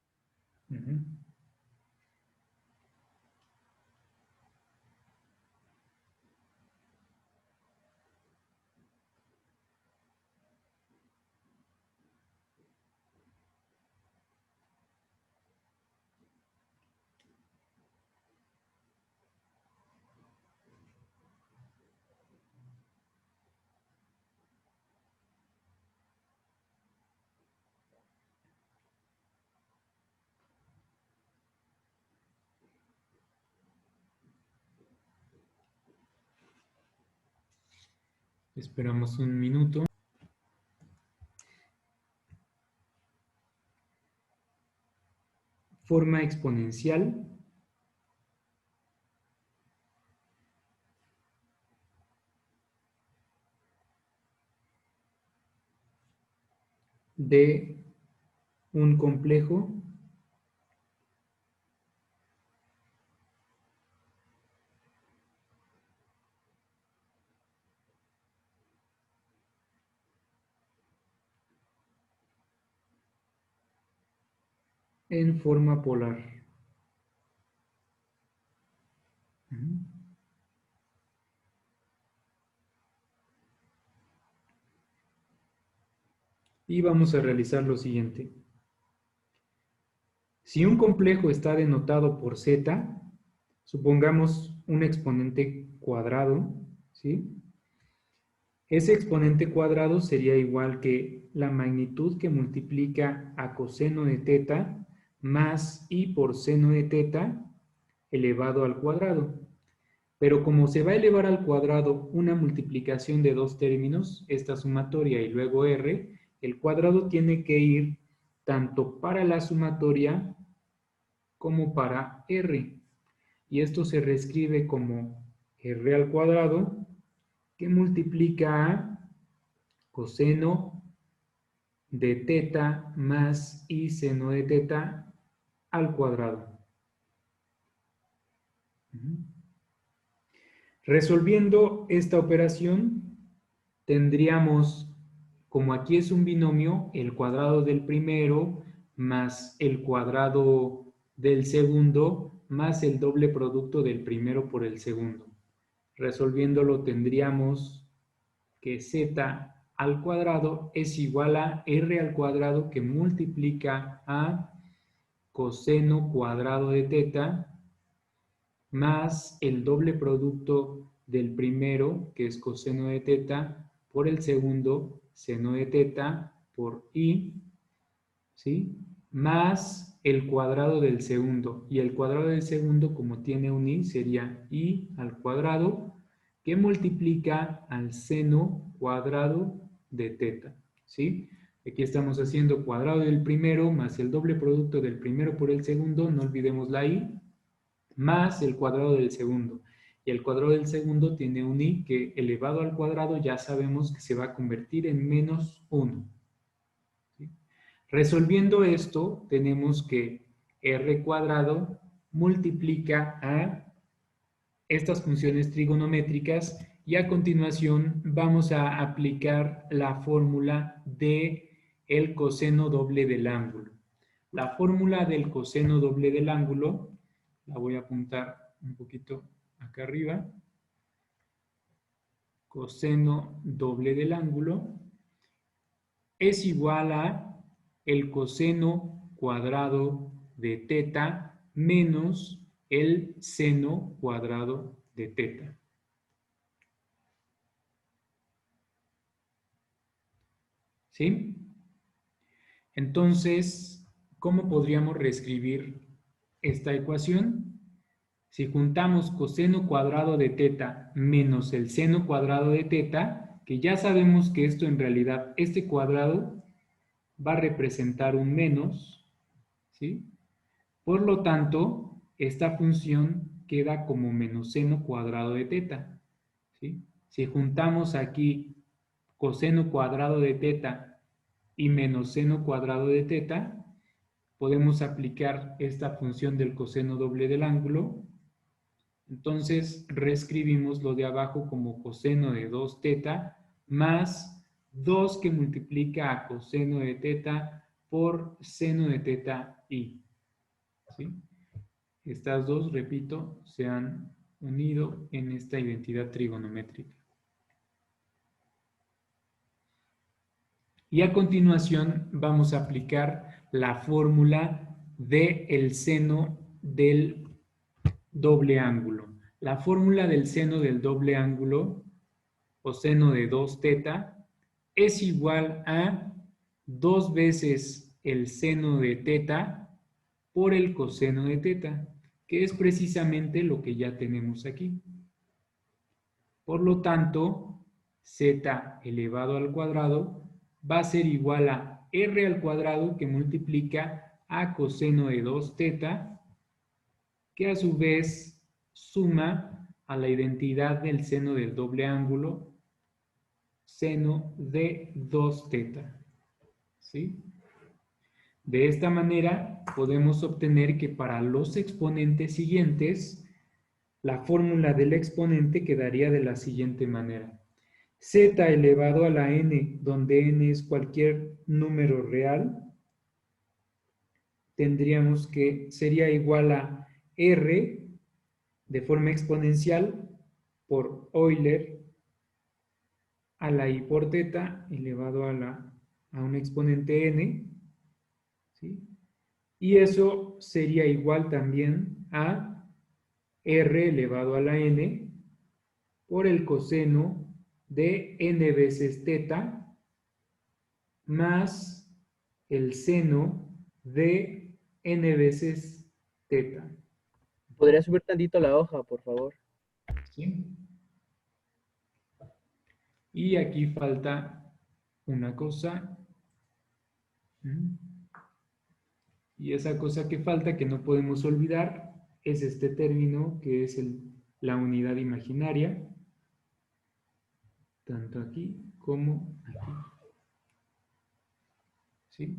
Esperamos un minuto. Forma exponencial de un complejo en forma polar. Y vamos a realizar lo siguiente. Si un complejo está denotado por z, supongamos un exponente cuadrado, ¿sí? Ese exponente cuadrado sería igual que la magnitud que multiplica a coseno de teta más i por seno de teta elevado al cuadrado. Pero como se va a elevar al cuadrado una multiplicación de dos términos, esta sumatoria y luego r, el cuadrado tiene que ir tanto para la sumatoria como para r. Y esto se reescribe como r al cuadrado, que multiplica a coseno de teta más i seno de teta al cuadrado. Resolviendo esta operación, tendríamos, como aquí es un binomio, el cuadrado del primero más el cuadrado del segundo más el doble producto del primero por el segundo. Resolviéndolo tendríamos que z al cuadrado es igual a r al cuadrado que multiplica a coseno cuadrado de teta más el doble producto del primero, que es coseno de teta, por el segundo, seno de teta, por i, ¿sí? Más el cuadrado del segundo. Y el cuadrado del segundo, como tiene un i, sería i al cuadrado, que multiplica al seno cuadrado de teta, ¿sí? Aquí estamos haciendo cuadrado del primero más el doble producto del primero por el segundo, no olvidemos la i, más el cuadrado del segundo. Y el cuadrado del segundo tiene un i que elevado al cuadrado ya sabemos que se va a convertir en menos 1. ¿Sí? Resolviendo esto, tenemos que r cuadrado multiplica a estas funciones trigonométricas y a continuación vamos a aplicar la fórmula de el coseno doble del ángulo. La fórmula del coseno doble del ángulo la voy a apuntar un poquito acá arriba. Coseno doble del ángulo es igual a el coseno cuadrado de teta menos el seno cuadrado de teta. ¿Sí? Entonces, ¿cómo podríamos reescribir esta ecuación? Si juntamos coseno cuadrado de teta menos el seno cuadrado de teta, que ya sabemos que esto en realidad, este cuadrado va a representar un menos, ¿sí? Por lo tanto, esta función queda como menos seno cuadrado de teta, ¿sí? Si juntamos aquí coseno cuadrado de teta y menos seno cuadrado de teta, podemos aplicar esta función del coseno doble del ángulo. Entonces, reescribimos lo de abajo como coseno de 2 teta más 2 que multiplica a coseno de teta por seno de teta i. ¿Sí? Estas dos, repito, se han unido en esta identidad trigonométrica. Y a continuación vamos a aplicar la fórmula del seno del doble ángulo. La fórmula del seno del doble ángulo, o seno de 2 teta, es igual a 2 veces el seno de teta por el coseno de teta, que es precisamente lo que ya tenemos aquí. Por lo tanto, z elevado al cuadrado va a ser igual a r al cuadrado que multiplica a coseno de 2 teta, que a su vez suma a la identidad del seno del doble ángulo, seno de 2 teta. ¿Sí? De esta manera podemos obtener que para los exponentes siguientes, la fórmula del exponente quedaría de la siguiente manera. Z elevado a la n, donde n es cualquier número real, tendríamos que sería igual a r de forma exponencial por Euler a la i por teta elevado a un exponente n, ¿sí? Y eso sería igual también a r elevado a la n por el coseno de n veces teta más el seno de n veces teta. ¿Podría subir tantito la hoja, por favor? ¿Sí? Y aquí falta una cosa. Y esa cosa que falta, que no podemos olvidar, es este término que es la unidad imaginaria, tanto aquí como aquí. ¿Sí?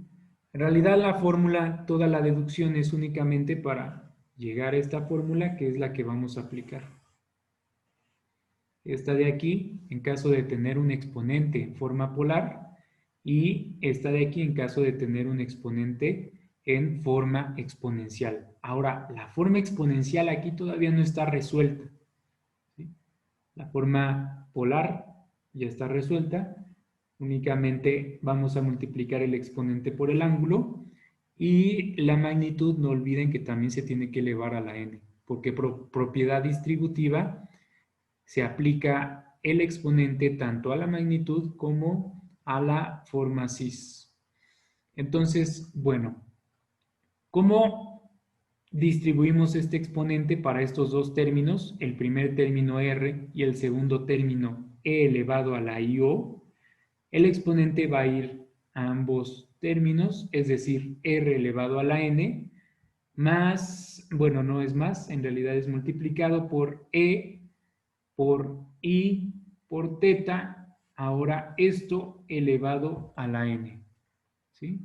En realidad la fórmula, toda la deducción es únicamente para llegar a esta fórmula, que es la que vamos a aplicar. Esta de aquí, en caso de tener un exponente en forma polar, y esta de aquí en caso de tener un exponente en forma exponencial. Ahora, la forma exponencial aquí todavía no está resuelta, ¿sí? La forma polar ya está resuelta. Únicamente vamos a multiplicar el exponente por el ángulo y la magnitud, no olviden que también se tiene que elevar a la n, porque por propiedad distributiva se aplica el exponente tanto a la magnitud como a la forma cis. Entonces, bueno, ¿cómo distribuimos este exponente para estos dos términos? El primer término r y el segundo término e elevado a la i-o. El exponente va a ir a ambos términos, es decir, r elevado a la n, más, bueno, no es más, en realidad es multiplicado por e, por i, por teta, ahora esto elevado a la n, ¿sí?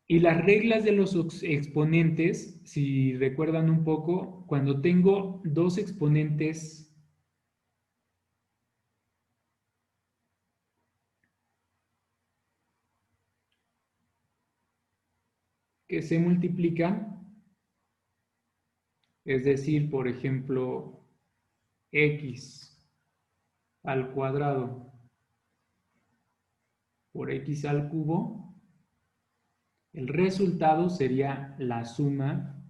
Y las reglas de los exponentes, si recuerdan un poco, cuando tengo dos exponentes que se multiplican, es decir, por ejemplo, x al cuadrado por x al cubo, el resultado sería la suma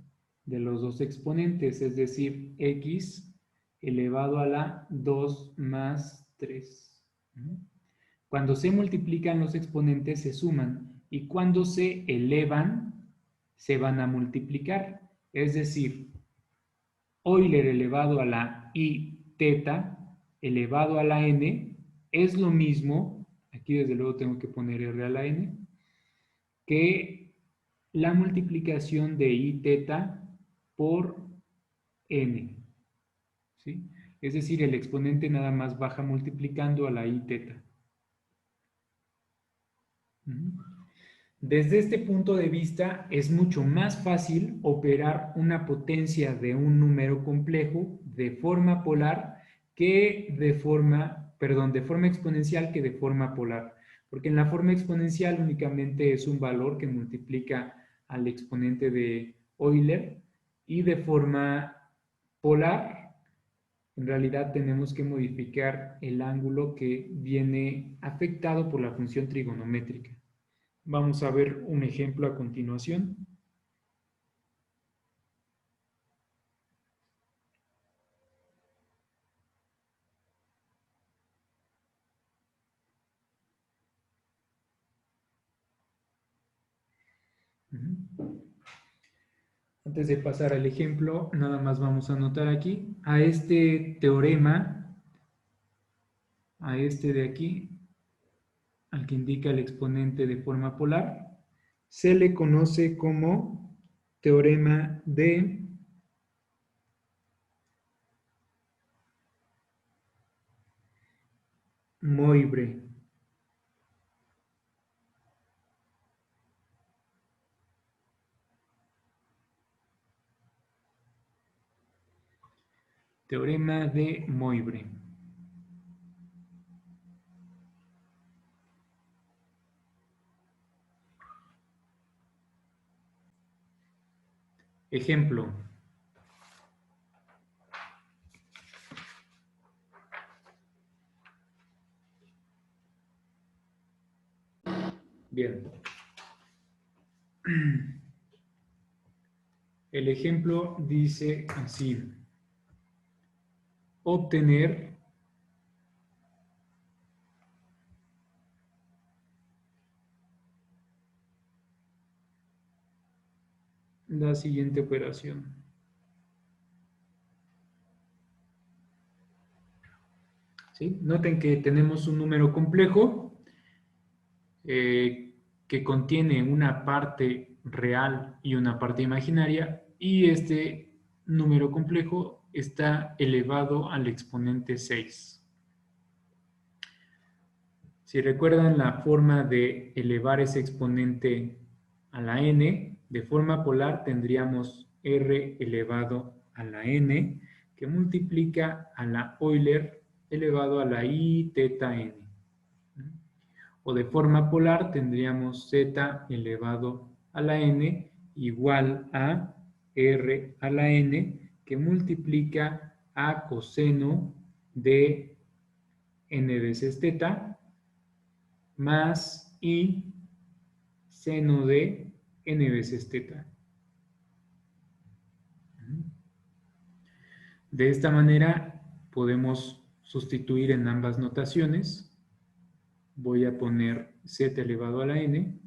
de los dos exponentes, es decir, x elevado a la 2 más 3. Cuando se multiplican los exponentes se suman y cuando se elevan se van a multiplicar. Es decir, Euler elevado a la i teta elevado a la n es lo mismo, aquí desde luego tengo que poner r a la n, que la multiplicación de i teta por n. ¿Sí? Es decir, el exponente nada más baja multiplicando a la i teta. Desde este punto de vista es mucho más fácil operar una potencia de un número complejo de forma polar que de forma exponencial que de forma polar. Porque en la forma exponencial únicamente es un valor que multiplica al exponente de Euler y de forma polar en realidad tenemos que modificar el ángulo que viene afectado por la función trigonométrica. Vamos a ver un ejemplo a continuación. Antes de pasar al ejemplo, nada más vamos a anotar aquí. A este teorema a este de aquí, al que indica el exponente de forma polar, se le conoce como teorema de Moivre. Teorema de Moivre. Ejemplo. Bien. El ejemplo dice así. Obtener la siguiente operación. ¿Sí? Noten que tenemos un número complejo que contiene una parte real y una parte imaginaria, y este número complejo está elevado al exponente 6. Si recuerdan la forma de elevar ese exponente a la n, de forma polar tendríamos r elevado a la n, que multiplica a la Euler elevado a la i teta n. O de forma polar tendríamos z elevado a la n igual a r a la n, que multiplica a coseno de n veces teta más i seno de n veces teta. De esta manera podemos sustituir en ambas notaciones. Voy a poner z elevado a la n,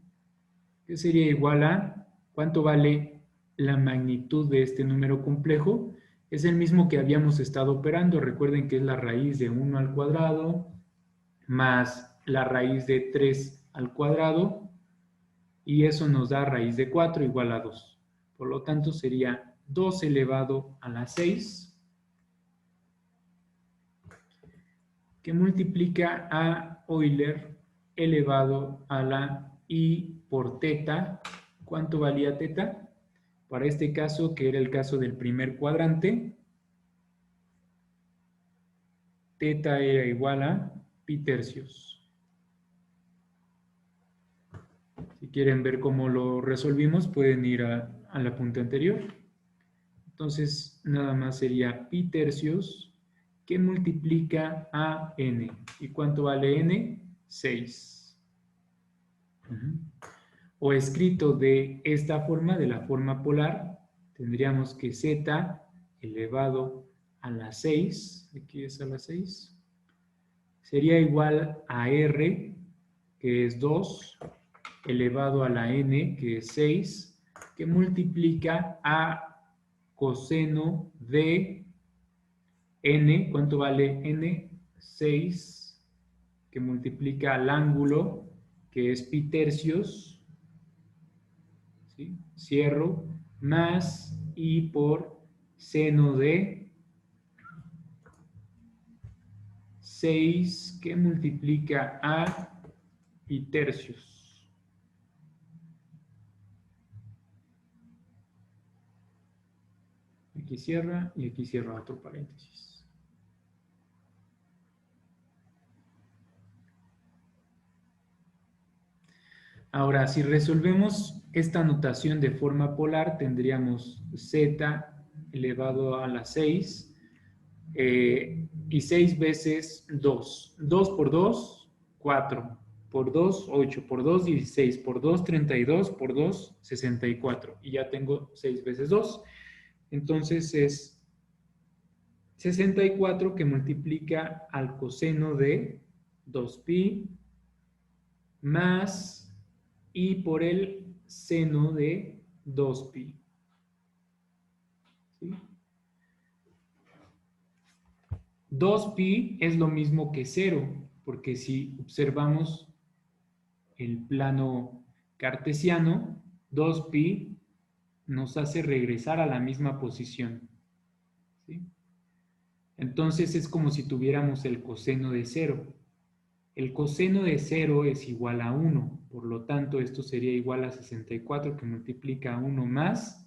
que sería igual a, ¿cuánto vale la magnitud de este número complejo? Es el mismo que habíamos estado operando. Recuerden que es la raíz de 1 al cuadrado más la raíz de 3 al cuadrado, y eso nos da raíz de 4 igual a 2. Por lo tanto, sería 2 elevado a la 6, que multiplica a Euler elevado a la i por teta. ¿Cuánto valía teta? Para este caso, que era el caso del primer cuadrante, teta era igual a pi tercios. Si quieren ver cómo lo resolvimos, pueden ir a la punta anterior. Entonces, nada más sería pi tercios, que multiplica a n. ¿Y cuánto vale n? 6. O escrito de esta forma, de la forma polar, tendríamos que z elevado a la 6, aquí es a la 6, sería igual a r, que es 2, elevado a la n, que es 6, que multiplica a coseno de n. ¿Cuánto vale n? 6, que multiplica al ángulo, que es pi tercios, ¿sí? Cierro, más i por seno de 6, que multiplica a pi tercios. Aquí cierra y aquí cierra otro paréntesis. Ahora, si resolvemos esta notación de forma polar, tendríamos z elevado a la 6 y 6 veces 2. 2 por 2, 4. Por 2, 8. Por 2, 16. Por 2, 32. Por 2, 64. Y ya tengo 6 veces 2. Entonces es 64, que multiplica al coseno de 2pi más i por el seno de 2pi. ¿Sí? 2pi es lo mismo que 0. porque si observamos el plano cartesiano, 2pi nos hace regresar a la misma posición, ¿sí? Entonces es como si tuviéramos el coseno de 0. El coseno de 0 es igual a 1, por lo tanto esto sería igual a 64 que multiplica a 1 más,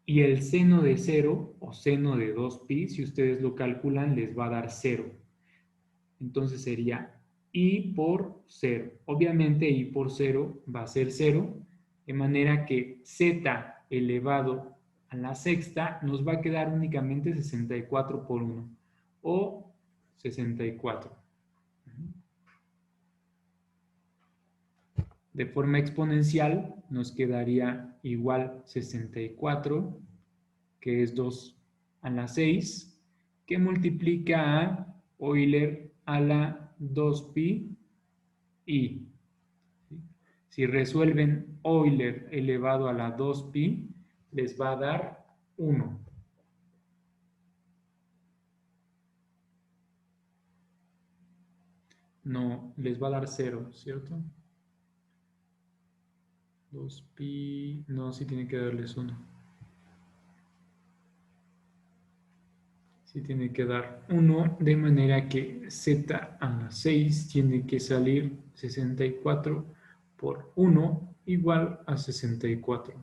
y el seno de 0 o seno de 2pi, si ustedes lo calculan, les va a dar 0. Entonces sería i por 0. Obviamente i por 0 va a ser 0, de manera que z elevado a la sexta nos va a quedar únicamente 64 por 1, o 64. De forma exponencial nos quedaría igual 64, que es 2 a la 6, que multiplica a Euler a la 2pi i. Si resuelven Euler elevado a la 2pi, les va a dar 1. No, les va a dar 0, ¿cierto? 2pi, no, sí tiene que darles 1. Sí tiene que dar 1, de manera que z a la 6 tiene que salir 64 por 1 igual a 64.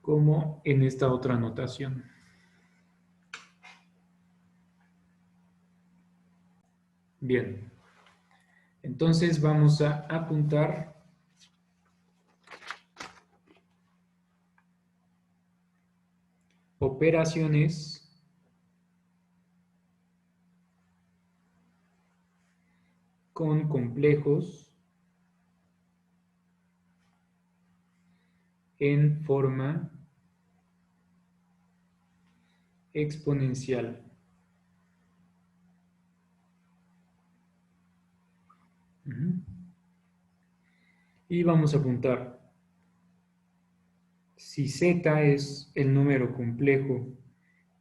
Como en esta otra notación. Bien. Entonces vamos a apuntar operaciones con complejos en forma exponencial. Y vamos a apuntar, si z es el número complejo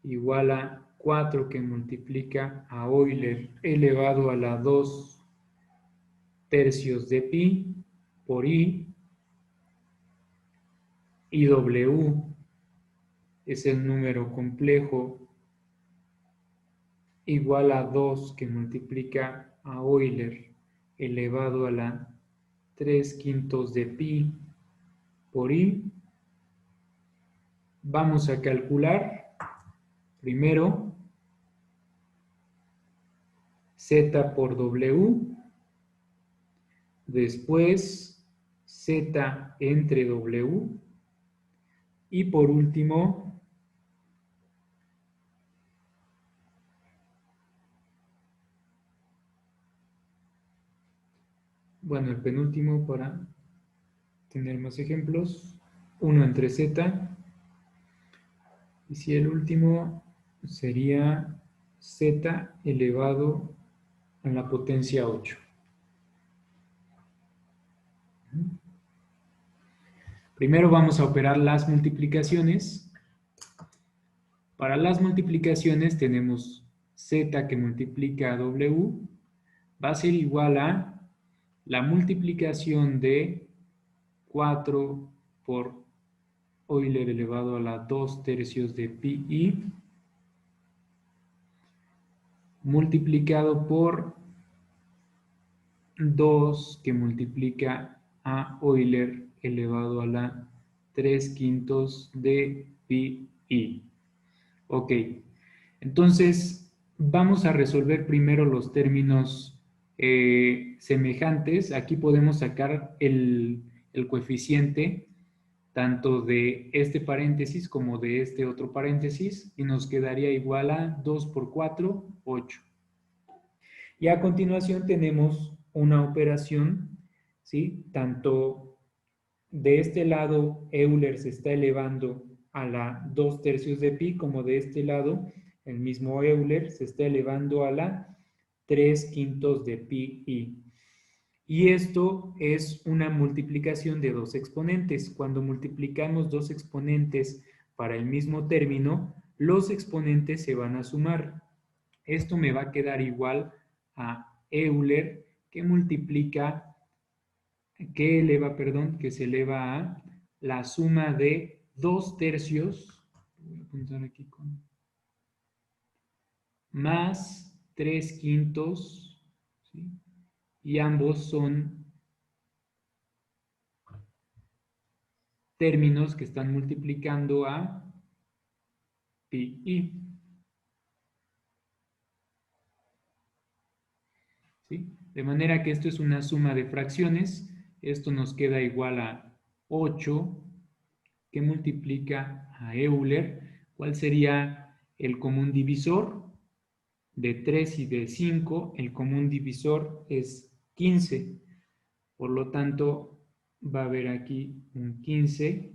igual a 4 que multiplica a Euler elevado a la 2 tercios de pi por i, y w es el número complejo igual a 2 que multiplica a Euler elevado a la 3/5 de pi por i. Vamos a calcular primero z por w, después z entre w, y por último bueno, el penúltimo para tener más ejemplos, 1 entre z, y si el último sería z elevado a la potencia 8. Primero vamos a operar las multiplicaciones. Para las multiplicaciones tenemos z que multiplica a w, va a ser igual a la multiplicación de 4 por Euler elevado a la 2 tercios de pi i, multiplicado por 2 que multiplica a Euler elevado a la 3/5 de pi i. Ok, entonces vamos a resolver primero los términos semejantes. Aquí podemos sacar el coeficiente tanto de este paréntesis como de este otro paréntesis, y nos quedaría igual a 2 por 4, 8. Y a continuación tenemos una operación, ¿sí? Tanto de este lado Euler se está elevando a la 2 tercios de pi, como de este lado el mismo Euler se está elevando a la 3/5 de pi i. Y esto es una multiplicación de dos exponentes. Cuando multiplicamos dos exponentes para el mismo término, los exponentes se van a sumar. Esto me va a quedar igual a Euler, que multiplica, que se eleva a la suma de 2/3, voy a apuntar aquí con, más 3/5, ¿sí? Y ambos son términos que están multiplicando a pi. ¿Sí? De manera que esto es una suma de fracciones. Esto nos queda igual a 8, que multiplica a Euler. ¿Cuál sería el común divisor? De 3 y de 5, el común divisor es 15. Por lo tanto, va a haber aquí un 15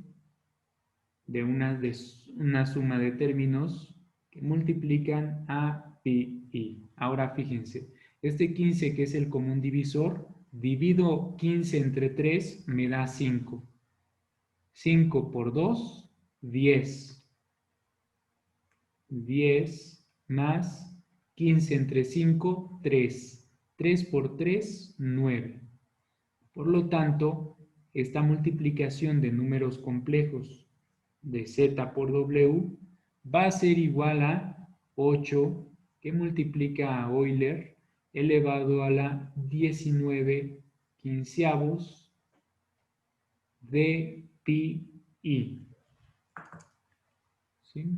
de una suma de términos que multiplican a pi. Ahora fíjense, este 15 que es el común divisor, divido 15 entre 3, me da 5. 5 por 2, 10. 10 más 15 entre 5, 3. 3 por 3, 9. Por lo tanto, esta multiplicación de números complejos de z por w va a ser igual a 8, que multiplica a Euler, elevado a la 19 quinceavos de pi. ¿Sí?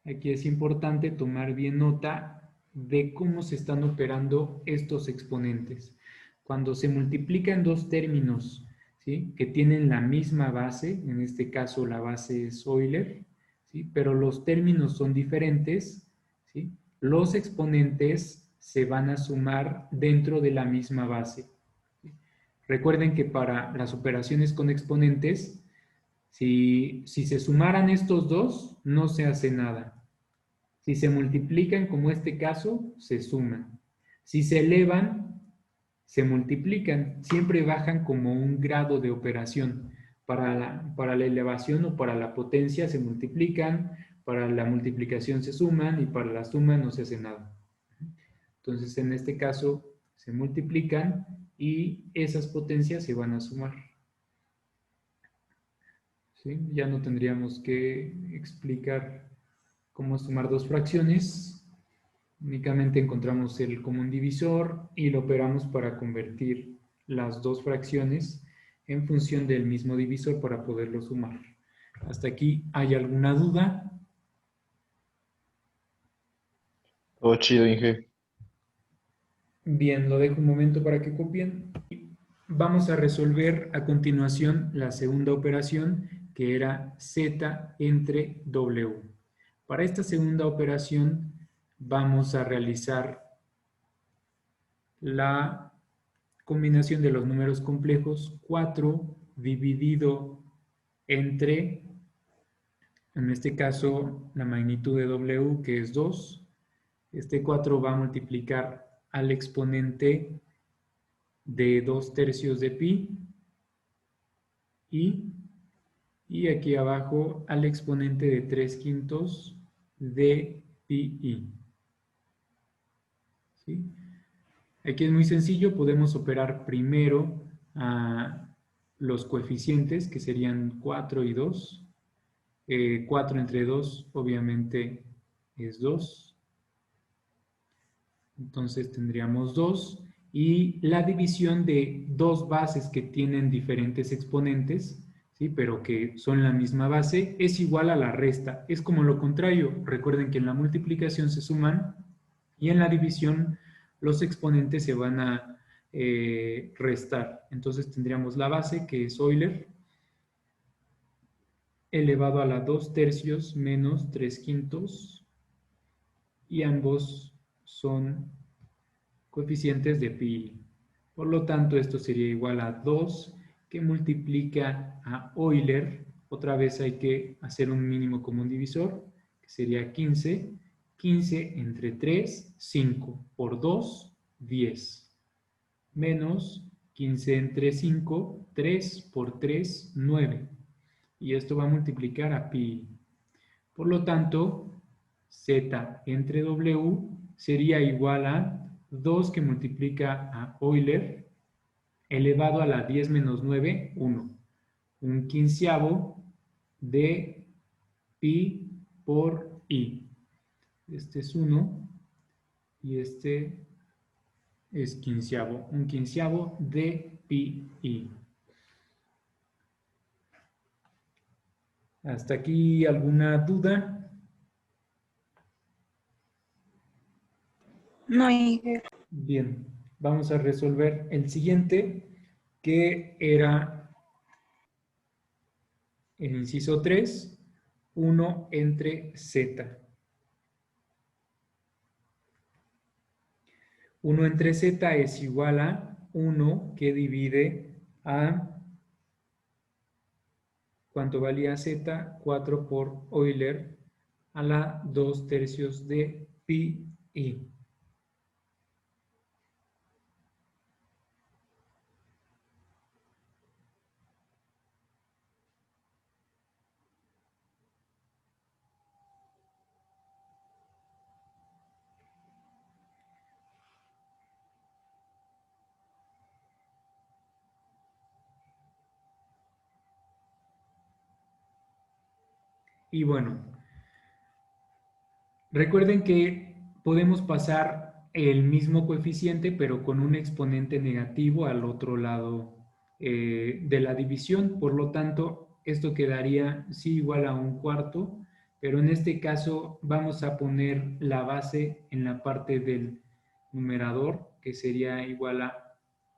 Aquí es importante tomar bien nota de cómo se están operando estos exponentes. Cuando se multiplican dos términos, ¿sí?, que tienen la misma base, en este caso la base es Euler, ¿sí?, pero los términos son diferentes, ¿sí?, los exponentes se van a sumar dentro de la misma base. ¿Sí? Recuerden que para las operaciones con exponentes, si se sumaran estos dos, no se hace nada. Si se multiplican, como este caso, se suman. Si se elevan, se multiplican. Siempre bajan como un grado de operación. Para la elevación o para la potencia se multiplican, para la multiplicación se suman y para la suma no se hace nada. Entonces, en este caso, se multiplican y esas potencias se van a sumar. ¿Sí? Ya no tendríamos que explicar cómo sumar dos fracciones. Únicamente encontramos el común divisor y lo operamos para convertir las dos fracciones en función del mismo divisor para poderlo sumar. ¿Hasta aquí hay alguna duda? Todo chido, Inge. Bien, lo dejo un momento para que copien. Vamos a resolver a continuación la segunda operación, que era z entre w. Para esta segunda operación vamos a realizar la combinación de los números complejos 4 dividido entre, en este caso, la magnitud de w, que es 2. Este 4 va a multiplicar al exponente de 2/3 de pi y aquí abajo al exponente de 3/5 de pi. ¿Sí? Aquí es muy sencillo, podemos operar primero a los coeficientes, que serían 4 y 2. 4 entre 2 obviamente es 2. Entonces tendríamos 2. Y la división de dos bases que tienen diferentes exponentes, ¿sí?, pero que son la misma base, es igual a la resta. Es como lo contrario. Recuerden que en la multiplicación se suman y en la división los exponentes se van a restar. Entonces tendríamos la base, que es Euler, elevado a la 2/3 menos 3/5, y ambos son coeficientes de pi. Por lo tanto, esto sería igual a 2, que multiplica a Euler. Otra vez hay que hacer un mínimo común divisor, que sería 15. 15 entre 3, 5. Por 2, 10. Menos 15 entre 5, 3 por 3, 9. Y esto va a multiplicar a pi. Por lo tanto, Z entre W sería igual a 2 que multiplica a Euler elevado a la 10 menos 9, 1. Un quinceavo de pi por i. Este es 1 y este es quinceavo. Un quinceavo de pi i. ¿Hasta aquí alguna duda? No, Inge. Bien, vamos a resolver el siguiente, que era el inciso 3, 1 entre z. 1 entre z es igual a 1 que divide a, ¿cuánto valía z? 4 por Euler a la 2 tercios de pi i. Y bueno, recuerden que podemos pasar el mismo coeficiente, pero con un exponente negativo al otro lado de la división. Por lo tanto, esto quedaría sí igual a un cuarto, pero en este caso vamos a poner la base en la parte del numerador, que sería igual a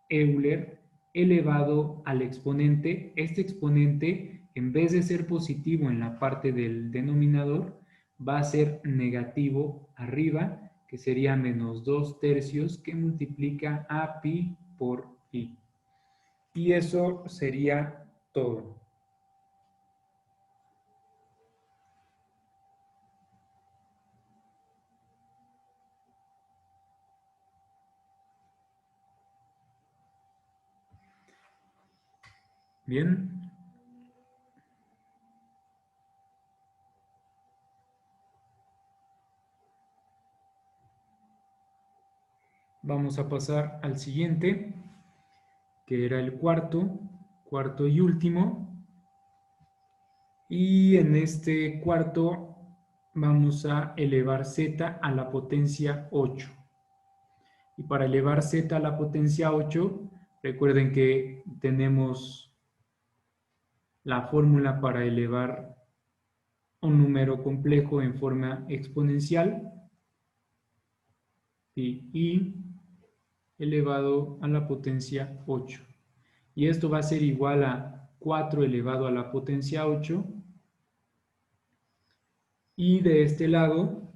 Euler elevado al exponente. Este exponente, en vez de ser positivo en la parte del denominador, va a ser negativo arriba, que sería menos 2 tercios, que multiplica a pi por i. Y eso sería todo. Bien. Vamos a pasar al siguiente, que era el cuarto y último. Y en este cuarto vamos a elevar z a la potencia 8. Y para elevar z a la potencia 8, recuerden que tenemos la fórmula para elevar un número complejo en forma exponencial, pi elevado a la potencia 8. Y esto va a ser igual a 4 elevado a la potencia 8. Y de este lado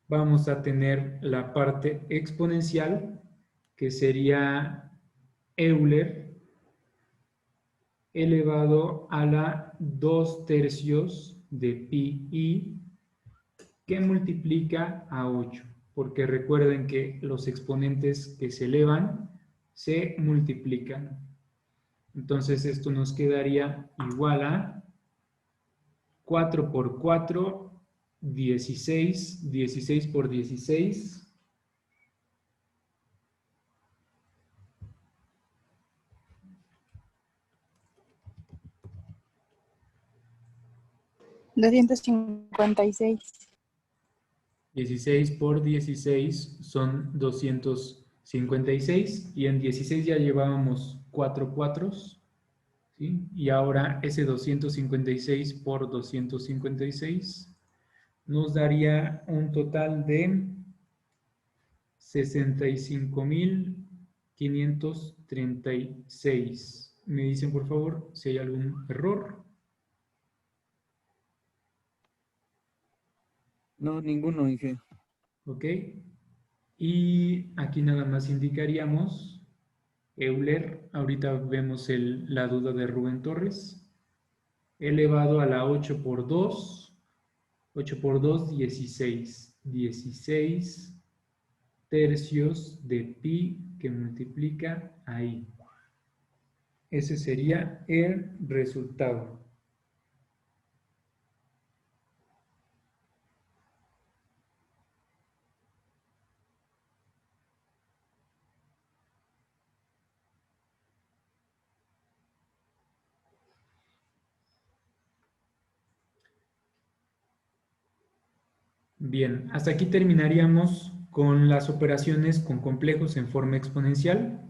vamos a tener la parte exponencial, que sería Euler elevado a la 2 tercios de pi i, que multiplica a 8, porque recuerden que los exponentes que se elevan se multiplican. Entonces esto nos quedaría igual a 4 por 4, 16, 16 por 16, 256. 16 por 16 son 256 y en 16 ya llevábamos 4 cuatros, ¿sí? Y ahora ese 256 por 256 nos daría un total de 65.536. Me dicen por favor si hay algún error. No, ninguno, Inge. Ok. Y aquí nada más indicaríamos Euler. Ahorita vemos la duda de Rubén Torres. Elevado a la 8 por 2. 8 por 2, 16. 16 tercios de pi que multiplica a i. Ese sería el resultado. Bien, hasta aquí terminaríamos con las operaciones con complejos en forma exponencial.